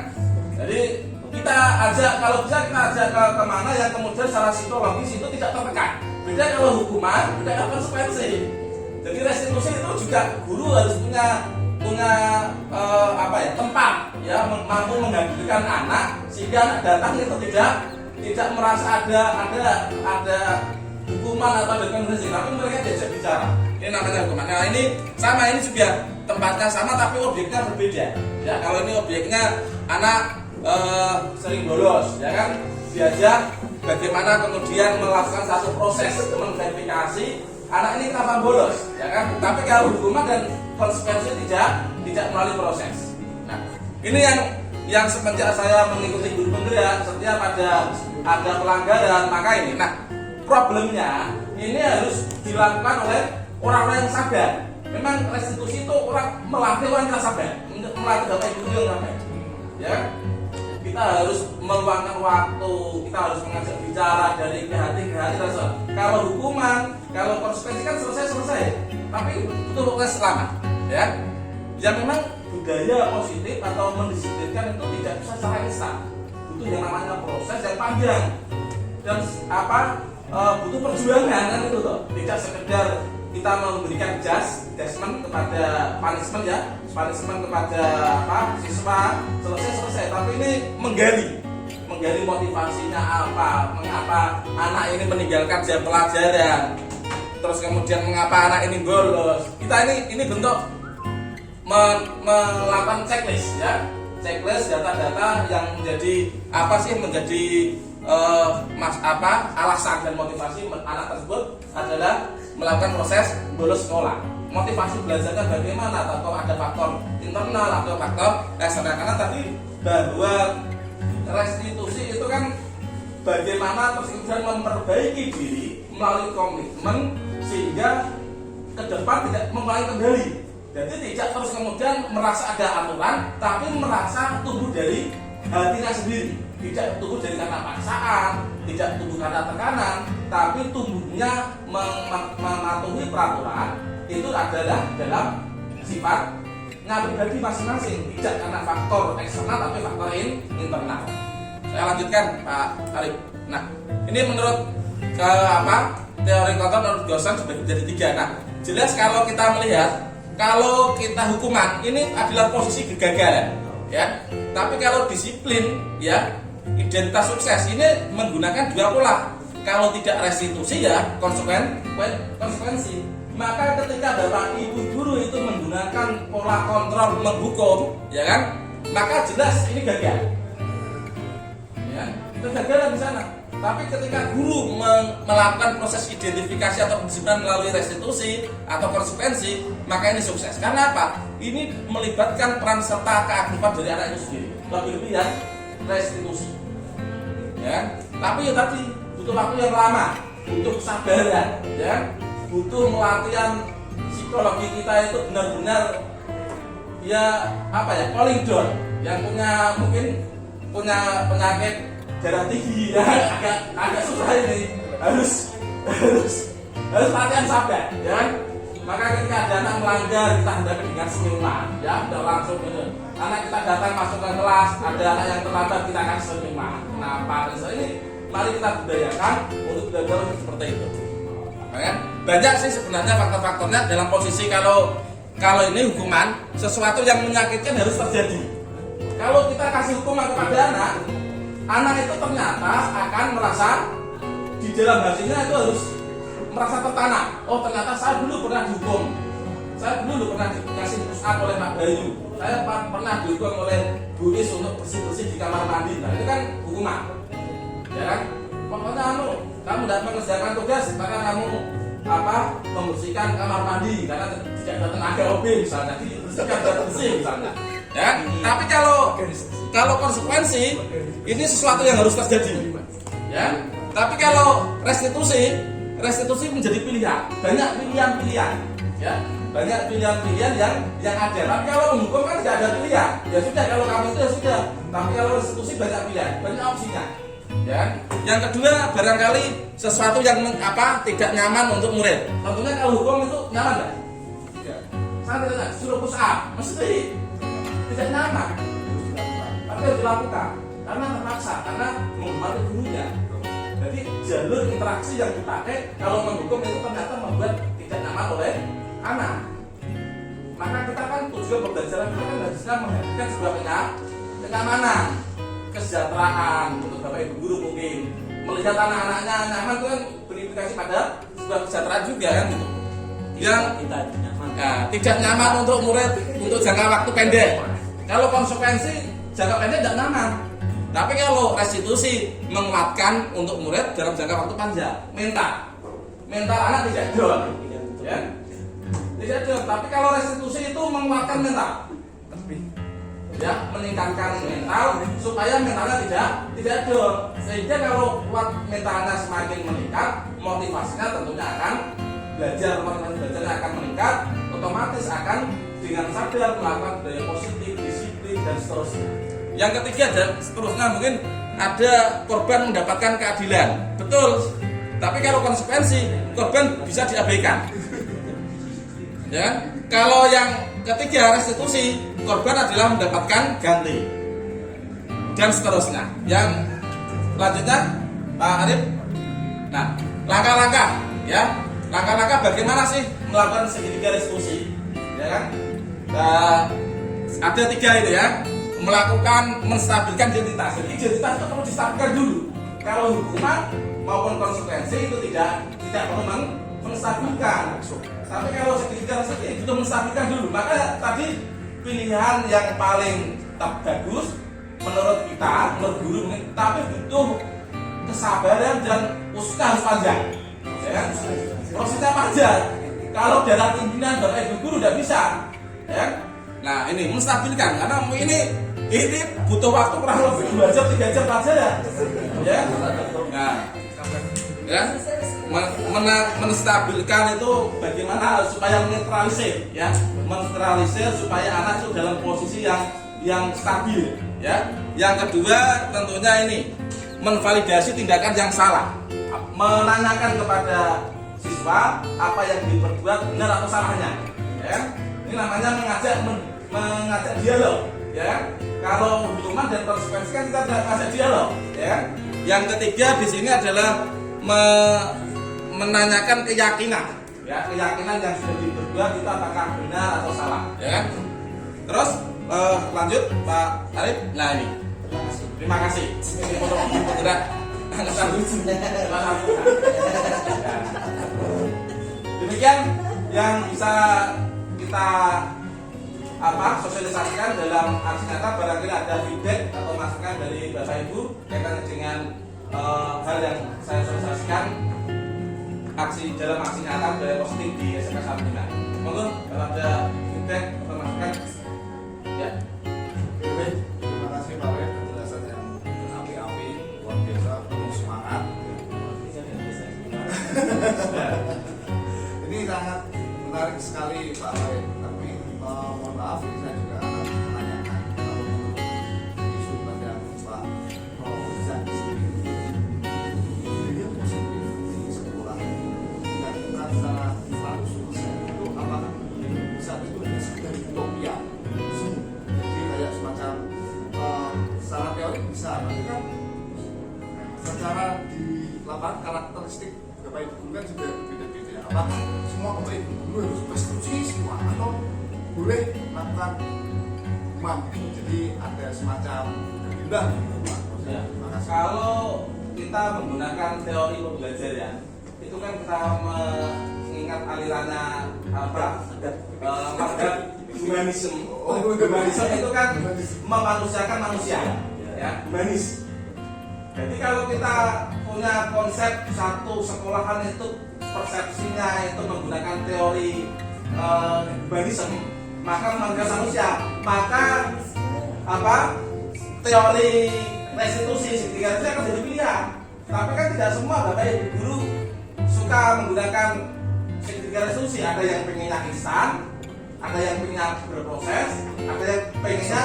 Jadi kita ajak, kalau bisa kita ajak ke kemana yang kemudian secara psikologis itu tidak tertekan. Beda kalau hukuman, beda kalau konsekuensi. Jadi restitusi itu juga guru harus punya tempat, ya, mampu menghadirkan anak sehingga anak datang itu tidak merasa ada hukuman atau ada konsekuensi, tapi mereka diajak bicara. Ini namanya hukuman. Nah ini sama, ini juga tempatnya sama tapi objeknya berbeda. Ya, kalau ini objeknya anak sering bolos, ya kan, diajak bagaimana kemudian melakukan satu proses memverifikasi anak ini kenapa bolos, ya kan. Tapi kalau hukuman dan konsekuensi tidak melalui proses. Nah, ini yang semenjak saya mengikuti guru penggerak, setiap ada pelanggaran maka ini. Nah, problemnya ini harus dilakukan oleh orang-orang yang sadar. Memang restitusi itu orang melatih orang yang sabar, melatih Bapak Ibu yang sabar, ya. Kita harus meluangkan waktu, kita harus mengajak bicara dari ke hati ke hati. Kalau hukuman, kalau konsekuensi kan selesai, tapi butuh proses lama, ya. Ya memang budaya positif atau mendisiplinkan itu tidak bisa secara instan, butuh yang namanya proses yang panjang dan butuh perjuangan kan itu loh. Tidak sekedar kita memberikan judgment kepada punishment kepada siswa selesai, tapi ini menggali motivasinya apa, mengapa anak ini meninggalkan jam pelajaran, terus kemudian mengapa anak ini bolos. Kita ini bentuk melakukan checklist, ya, checklist data-data yang menjadi alasan dan motivasi anak tersebut adalah melakukan proses bolos sekolah. Motivasi belajarnya bagaimana, atau ada faktor internal atau faktor eksternal. Karena tadi bahwa restitusi itu kan bagaimana terus kemudian memperbaiki diri melalui komitmen sehingga ke depan tidak mengulangi kembali. Jadi tidak terus kemudian merasa ada aturan, tapi merasa tumbuh dari hatinya sendiri. tidak tumbuh dari karena paksaan, tidak tumbuh karena tekanan, tapi tumbuhnya mematuhi peraturan itu adalah dalam sifatnya pribadi masing-masing, tidak karena faktor eksternal tapi faktor internal. Saya lanjutkan Pak Arif. Nah, ini menurut teori kontrol menurut Gaussian sudah menjadi 3. Nah, jelas kalau kita melihat, kalau kita hukuman ini adalah posisi kegagalan, ya. Tapi kalau disiplin, ya, identitas sukses ini menggunakan 2 pola. Kalau tidak restitusi, ya konsekuensi. Maka ketika Bapak Ibu guru itu menggunakan pola kontrol menghukum, ya kan? Maka jelas ini gagal. Ya, kegagalan di sana. Tapi ketika guru melakukan proses identifikasi atau pendisiplinan melalui restitusi atau konsekuensi, maka ini sukses. Karena apa? Ini melibatkan peran serta keaktifan dari anak itu sendiri. Lebih-lebih yang restitusi. Ya, tapi ya tadi butuh waktu yang lama, butuh kesabaran, ya, butuh pelatihan psikologi kita itu benar-benar ya calling down, yang mungkin punya penyakit darah tinggi, ya agak susah ini, harus latihan sabar, ya. Maka ketika ada anak melanggar, kita hadapi dengan senyuman, ya, tidak langsung gitu. Anak kita datang masuk ke kelas, ada anak yang terlambat, kita akan senyuman. Kenapa? Ini mari kita budayakan untuk belajar seperti itu. Ya, banyak sih sebenarnya faktor-faktornya dalam posisi kalau ini hukuman, sesuatu yang menyakitkan harus terjadi. Kalau kita kasih hukuman kepada anak itu ternyata akan merasa di dalam hatinya itu harus merasa tertanam. Oh, ternyata saya dulu pernah dihukum. Saya dulu pernah dikasih push up oleh Pak Bayu. Saya pernah dihukum oleh Bu Is untuk bersih-bersih di kamar mandi. Nah, itu kan hukuman. Ya kan? Pokoknya kamu tidak mengerjakan tugas, maka kamu membersihkan kamar mandi karena tidak ada tenaga OB misalnya, dibersihkan dan bersih misalnya. Ya, tapi kalau konsekuensi ini sesuatu yang harus terjadi, ya. Tapi kalau restitusi menjadi pilihan, banyak pilihan-pilihan, ya, banyak pilihan-pilihan yang ada. Tapi kalau menghukum kan tidak ada pilihan, ya sudah, kalau kamu itu ya sudah. Tapi kalau restitusi banyak pilihan, banyak opsinya, ya. Yang kedua, barangkali sesuatu yang tidak nyaman untuk murid. Tentunya kalau hukum itu nyaman nggak? Ya. Saya tidak suruh push up, mesti tidak nyaman, tapi harus dilakukan karena terpaksa, karena menghormati gurunya. Jadi jalur interaksi yang dipakai kalau menghukum itu ternyata membuat tidak nyaman oleh anak. Maka kita kan tujuan pembelajaran kita kan harusnya menghadirkan sebuah kenyamanan, kesejahteraan untuk Bapak Ibu guru mungkin melihat anak-anaknya nyaman itu kan berimplikasi pada sebuah kesejahteraan juga kan gitu. Yang tidak nyaman untuk murid untuk jangka waktu pendek. Kalau konsekuensi jangka pendek tidak nyaman. Tapi kalau restitusi menguatkan untuk murid dalam jangka waktu panjang, mental anak tidak down, ya, tidak down. Tapi kalau restitusi itu menguatkan mental, ya, meningkatkan mental supaya mentalnya tidak down. Sehingga kalau kuat mentalnya semakin meningkat, motivasinya tentunya akan motivasi belajarnya akan meningkat, otomatis akan dengan sadar melakukan budaya positif, disiplin dan seterusnya. Yang ketiga dan seterusnya mungkin ada korban mendapatkan keadilan, betul. Tapi kalau konsekuensi korban bisa diabaikan. Ya, kalau yang ketiga restitusi, korban adalah mendapatkan ganti dan seterusnya. Yang selanjutnya Pak Arif. Nah, langkah-langkah, ya, langkah-langkah bagaimana sih melakukan segitiga restitusi, ya kan? Ada 3 itu ya. Melakukan menstabilkan identitas. Jadi identitas itu perlu distabilkan dulu. Kalau hukuman maupun konsekuensi itu tidak perlu menstabilkan. Tapi kalau segitiga itu menstabilkan dulu. Maka tadi pilihan yang paling bagus menurut kita, menurut guru, tapi butuh kesabaran dan usaha harus panjang. Ya, prosesnya panjang. Kalau darah pimpinan Bapak Ibu guru tidak bisa. Ya. Nah, ini menstabilkan karena ini butuh waktu kurang lebih 2 jam, 3 jam aja ya. Ya. Nah, ya. Menstabilkan itu bagaimana supaya menetralisir, ya. Menetralisir supaya anak itu dalam posisi yang yang stabil ya. Yang kedua tentunya ini menvalidasi tindakan yang salah, menanyakan kepada siswa apa yang diperbuat benar atau salahnya ya. Ini namanya mengajak dialog ya. Kalau hukuman dan konsekuensi kan kita tidak mengajak dialog ya. Yang ketiga di sini adalah menanyakan keyakinan ya, keyakinan yang sudah diperbuat itu apakah benar atau salah ya kan. Terus lanjut Pak Arif. Nah ini terima kasih ini untuk bergerak demikian yang bisa kita sosialisasikan dalam aksi nyata. Barangkali ada feedback atau masukan dari Bapak Ibu kaitan dengan hal yang saya sosialisasikan dalam aksi nyata budaya positif di SMK Sampingan. Monggo kalau ada feedback atau masukan ya. Terima kasih Pak Wed, penjelasan yang api-api, luar biasa, penuh semangat. Ini sangat menarik sekali Pak Wed. Tapi mohon maaf, saya juga akan menanyakan kalau isu pada Pak Rizal sendiri. Beliau positif di sekolah dan bukan secara 100% itu apakah bisa itu dari utopia? Jadi kayak semacam secara teori bisa, tapi kan secara di lapangan karakteristik Bapak Ibu guru kan juga beda-beda. Apakah semua Bapak Ibu guru harus bersetuju semua atau boleh melakukan hukuman? Jadi ada semacam kebimbangan gitu Pak. Ya. Terima kasih. Kalau kita menggunakan teori pembelajaran itu kan kita mengingat alirannya mazhab humanisme. Humanisme itu kan memanusiakan manusia ya, humanis. Jadi kalau kita punya konsep satu sekolahan itu persepsinya itu menggunakan teori humanisme, maka memanusiakan manusia, maka teori restitusi segitiga itu akan jadi pilihan. Tapi kan tidak semua Bapak Ibu guru suka menggunakan segitiga restitusi. Ada yang pengennya instan, ada yang pengennya berproses, ada yang pengennya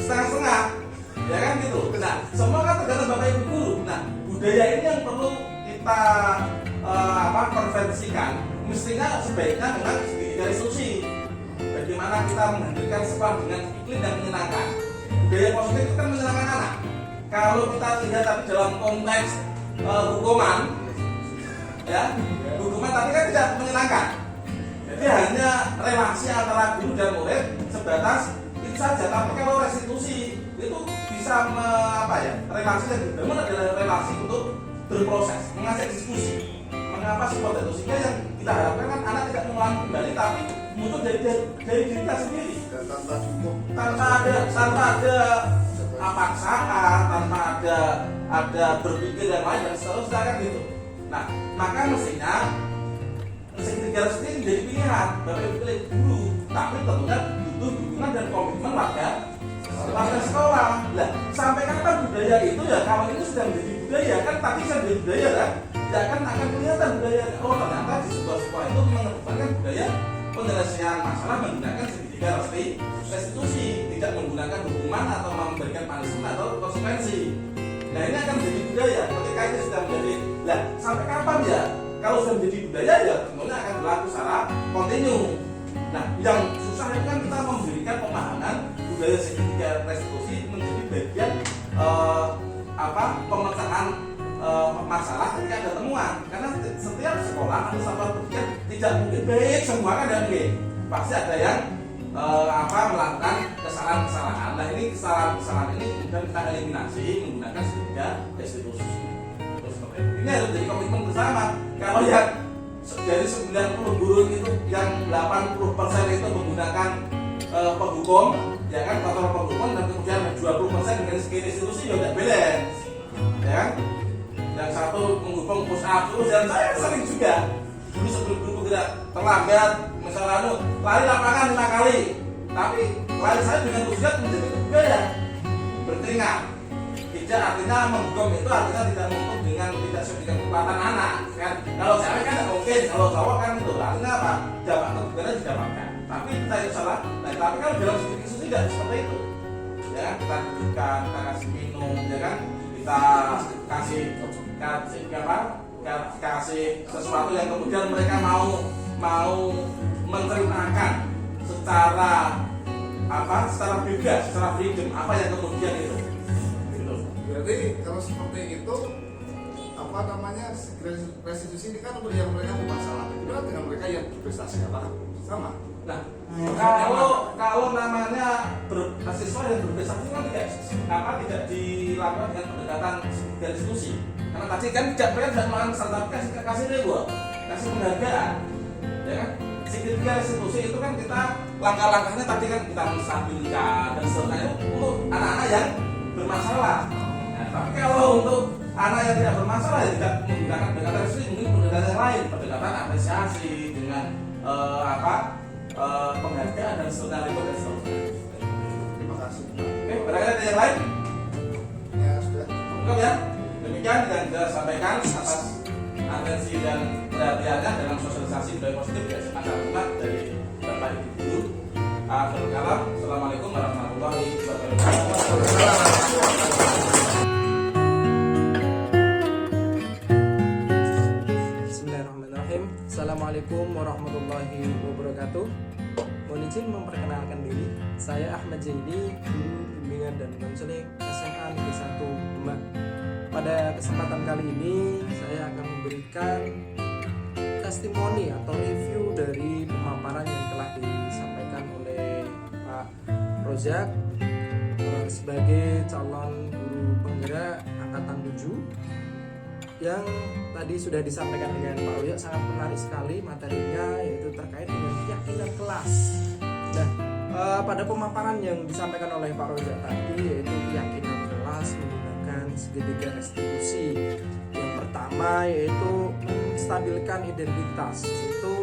setengah-setengah, ya kan gitu. Nah, semua kan tergantung Bapak Ibu guru. Nah, budaya ini yang perlu kita konversikan. Mestinya sebaiknya dengan segitiga restitusi. Bagaimana kita menghadirkan sekolah dengan iklim yang menyenangkan. Budaya positif itu kan menyenangkan anak. Kalau kita lihat tapi dalam konteks hukuman, ya, hukuman tapi kan tidak menyenangkan. Jadi hanya relasi antara guru dan murid sebatas itu saja. Tapi kalau restitusi itu bisa relasi yang dibangun adalah relasi untuk berproses, mengajak diskusi. Mengapa seperti itu? Sehingga yang kita harapkan kan anak tidak mengulang kembali, tapi muncul dari diri kita sendiri. Dan tanpa Tanpa ada paksaan, tanpa ada berpikir dan lain dan seterusnya kan gitu. Nah, maka mestinya segitiga ini menjadi pilihan. Bapak Ibu pilih guru, tapi tentunya butuh dukungan dan komitmen warga sekolah. Nah, sampai kapan budaya itu ya? Kalau itu sudah menjadi budaya kan, tadi sudah menjadi budaya kan? Ya kan akan kelihatan budaya. Oh ternyata di sebuah sekolah itu mengedepankan budaya penyelesaian masalah menggunakan segitiga restitusi, tidak menggunakan hukuman atau memberikan punishment atau konsekuensi. Nah ini akan menjadi budaya. Ketika ini sudah menjadi, lah sampai kapan ya? Kalau sudah menjadi budaya ya tentunya akan berlaku secara kontinu. Nah yang susah itu kan kita memberikan pemahaman budaya segitiga restitusi menjadi bagian pemecahan masalah ketika ada temuan. Karena setiap sekolah atau satuan pendidikan tidak mungkin baik semua kan, dan pasti ada yang melakukan kesalahan-kesalahan. Nah ini kesalahan-kesalahan ini kemudian kita eliminasi menggunakan segitiga restitusi. Terus ini harus jadi komitmen bersama. Kalau yang dari 90 guru itu yang 80% itu menggunakan penghukum, ya kan, faktor penghukum, dan kemudian 20% dengan segi restitusi ya tidak balance, ya kan? Yang satu menghukum push up terus, dan saya sering juga dulu sebelum guru bergerak terlambat, misalnya lari lapangan 5 kali, tapi lari saya dengan usia menjadi budaya berkeringat. Tidak artinya menghukum itu artinya tidak menghukum dengan tidak sesuai dengan kekuatan anak kan. Kalau cewek kan tidak mungkin, kalau cowok kan itu artinya apa? Dampak terbukaannya didapatkan. Tapi kita itu salah. Nah, tapi kalau dalam studi tidak seperti itu. ya kan? Kita dudukkan, kita kasih minum, ya kan? Kita kasih sesuatu yang kemudian mereka mau menceritakan secara bebas, secara freedom apa yang kemudian itu. Gitu. Berarti kalau seperti itu restitusi ini kan untuk yang mereka bermasalah. Itu kan dengan mereka yang berprestasi apa sama. Nah, kalau namanya siswa yang berprestasi kan tidak dilakukan dengan pendekatan restitusi. Karena tadi kan mereka tidak melakukan tapi kasih reward, kasih penghargaan, ya kan? Ketika restitusi itu kan kita langkah-langkahnya tadi kan kita menstabilkan dan seterusnya untuk anak-anak yang bermasalah. Nah, tapi kalau untuk anak yang tidak bermasalah ya tidak menggunakan pendekatan restitusi, mungkin pendekatan yang lain, pendekatan apresiasi dengan penghargaan dan seterusnya. Terima kasih. Oke, barangkali ada yang lain? Ya sudah. Cukup ya. Demikian yang kita sampaikan atas atensi dan perhatiannya dalam sosialisasi budaya positif di SMA Taruna dari Bapak Ibu Guru. Akhirul kalam, Assalamualaikum warahmatullahi wabarakatuh. Bismillahirrahmanirrahim. Assalamualaikum warahmatullahi wabarakatuh. Mohon izin memperkenalkan diri. Saya Ahmad Zaini, guru bimbingan dan konseling SMA Negeri 1 Demak. Pada kesempatan kali ini saya akan memberikan testimoni atau review dari pemaparan yang telah disampaikan oleh Pak Rozak sebagai calon guru penggerak angkatan 7 yang tadi sudah disampaikan dengan Pak Rozak. Sangat menarik sekali materinya, yaitu terkait dengan keyakinan kelas. Nah, pada pemaparan yang disampaikan oleh Pak Rozak tadi, yaitu keyakinan kelas menggunakan segitiga restitusi. Yang pertama yaitu menstabilkan identitas, yaitu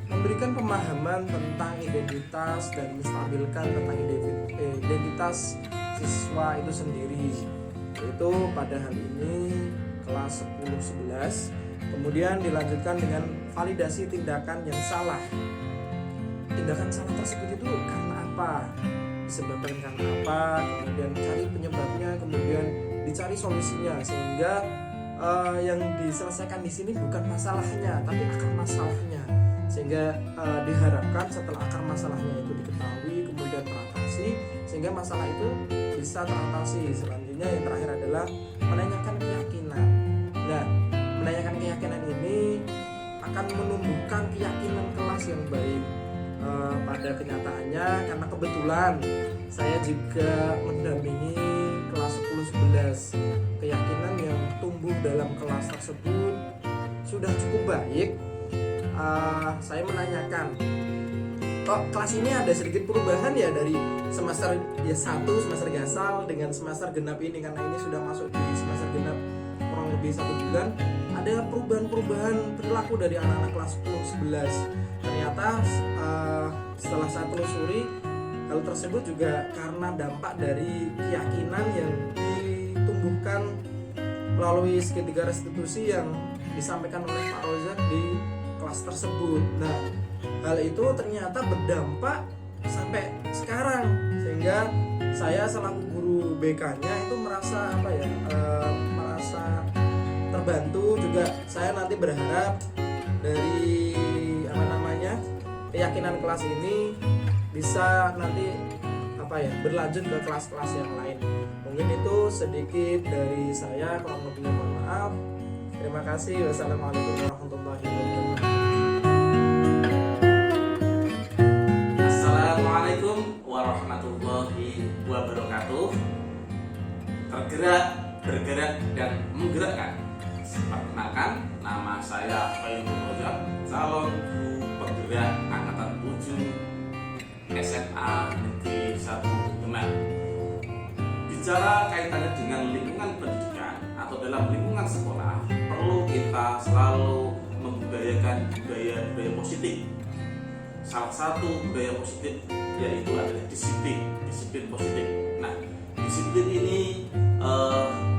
memberikan pemahaman tentang identitas dan menstabilkan tentang identitas siswa itu sendiri, yaitu pada hal ini kelas 10-11. Kemudian dilanjutkan dengan validasi tindakan yang salah. Tindakan salah tersebut itu karena apa? Disebabkan karena apa? Kemudian cari penyebabnya, kemudian dicari solusinya, sehingga yang diselesaikan di sini bukan masalahnya, tapi akar masalahnya. Sehingga diharapkan setelah akar masalahnya itu diketahui, kemudian teratasi, sehingga masalah itu bisa teratasi. Selanjutnya yang terakhir adalah menanyakan keyakinan. Nah, menanyakan keyakinan ini akan menumbuhkan keyakinan kelas yang baik. Pada kenyataannya, karena kebetulan saya juga mendampingi kelas 10-11, keyakinan yang tumbuh dalam kelas tersebut sudah cukup baik. Saya menanyakan, kok kelas ini ada sedikit perubahan ya dari semester 1 semester gasal dengan semester genap ini, karena ini sudah masuk di semester genap kurang lebih 1 bulan. Ada perubahan perilaku dari anak-anak kelas 10-11. Ternyata setelah saya telusuri, hal tersebut juga karena dampak dari keyakinan yang ditumbuhkan melalui segitiga restitusi yang disampaikan oleh Pak Rozak di kelas tersebut. Nah, hal itu ternyata berdampak sampai sekarang, sehingga saya selaku guru BK-nya itu merasa merasa terbantu. Juga saya nanti berharap dari keyakinan kelas ini bisa nanti berlanjut ke kelas-kelas yang lain. Mungkin itu sedikit dari saya, kurang lebihnya mohon maaf. Terima kasih. Wassalamualaikum warahmatullahi wabarakatuh. Assalamualaikum warahmatullahi wabarakatuh. Tergerak, bergerak, dan menggerakkan. Perkenalkan, nama saya Faizul Rozak, calon guru penggerak angkatan 7 SMA Negeri 1 Demak. Bicara kaitannya dengan lingkungan pendidikan atau dalam lingkungan sekolah, perlu kita selalu membudayakan budaya positif. Salah satu budaya positif yaitu adalah disiplin positif. Nah, disiplin ini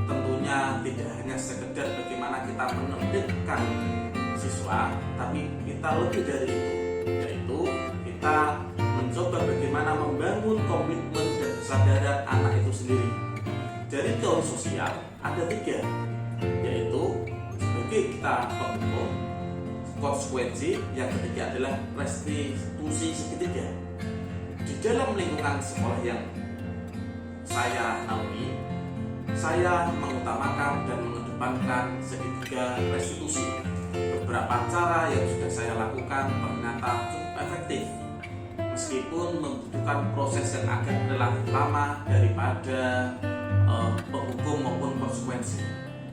tentunya tidak hanya sekedar bagaimana kita menertibkan siswa, tapi kita lebih dari itu, yaitu kita mencoba bagaimana membangun komitmen dan kesadaran konsekuensi. Yang ketiga adalah restitusi segitiga. Di dalam lingkungan sekolah yang saya naungi, saya mengutamakan dan mengedepankan segitiga restitusi. Beberapa cara yang sudah saya lakukan ternyata cukup efektif, meskipun membutuhkan proses yang agak relatif lama daripada penghukum maupun konsekuensi.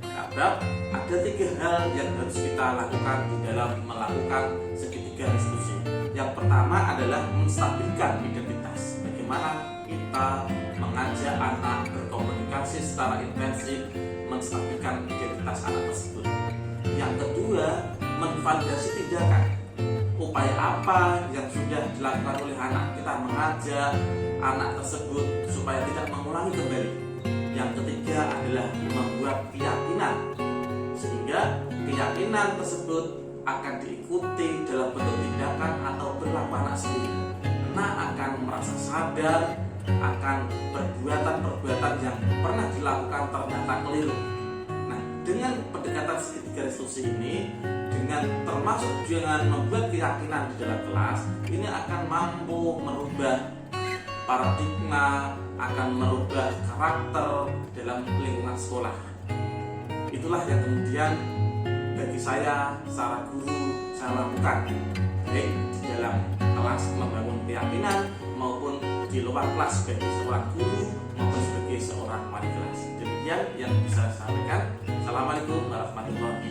Karena ada 3 hal yang harus kita lakukan di dalam melakukan segitiga restitusi. Yang pertama adalah menstabilkan identitas. Bagaimana kita mengajak anak berkomunikasi secara intensif, menstabilkan identitas anak tersebut. Yang kedua, menvalidasi tindakan. Upaya apa yang sudah dilakukan oleh anak, kita mengajak anak tersebut supaya tidak mengulangi kembali. Yang ketiga adalah membuat keyakinan, sehingga keyakinan tersebut akan diikuti dalam bentuk tindakan atau perilaku anak sendiri. Anak akan merasa sadar akan perbuatan-perbuatan yang pernah dilakukan ternyata keliru. Nah, dengan pendekatan segitiga restitusi ini, termasuk dengan membuat keyakinan di dalam kelas, ini akan mampu merubah paradigma, akan merubah karakter dalam lingkungan sekolah. Itulah yang kemudian bagi saya secara guru saya lakukan, baik di dalam kelas membangun keyakinan maupun di luar kelas sebagai seorang guru maupun sebagai seorang wali kelas. Demikian yang bisa saya sampaikan. Assalamualaikum warahmatullahi wabarakatuh.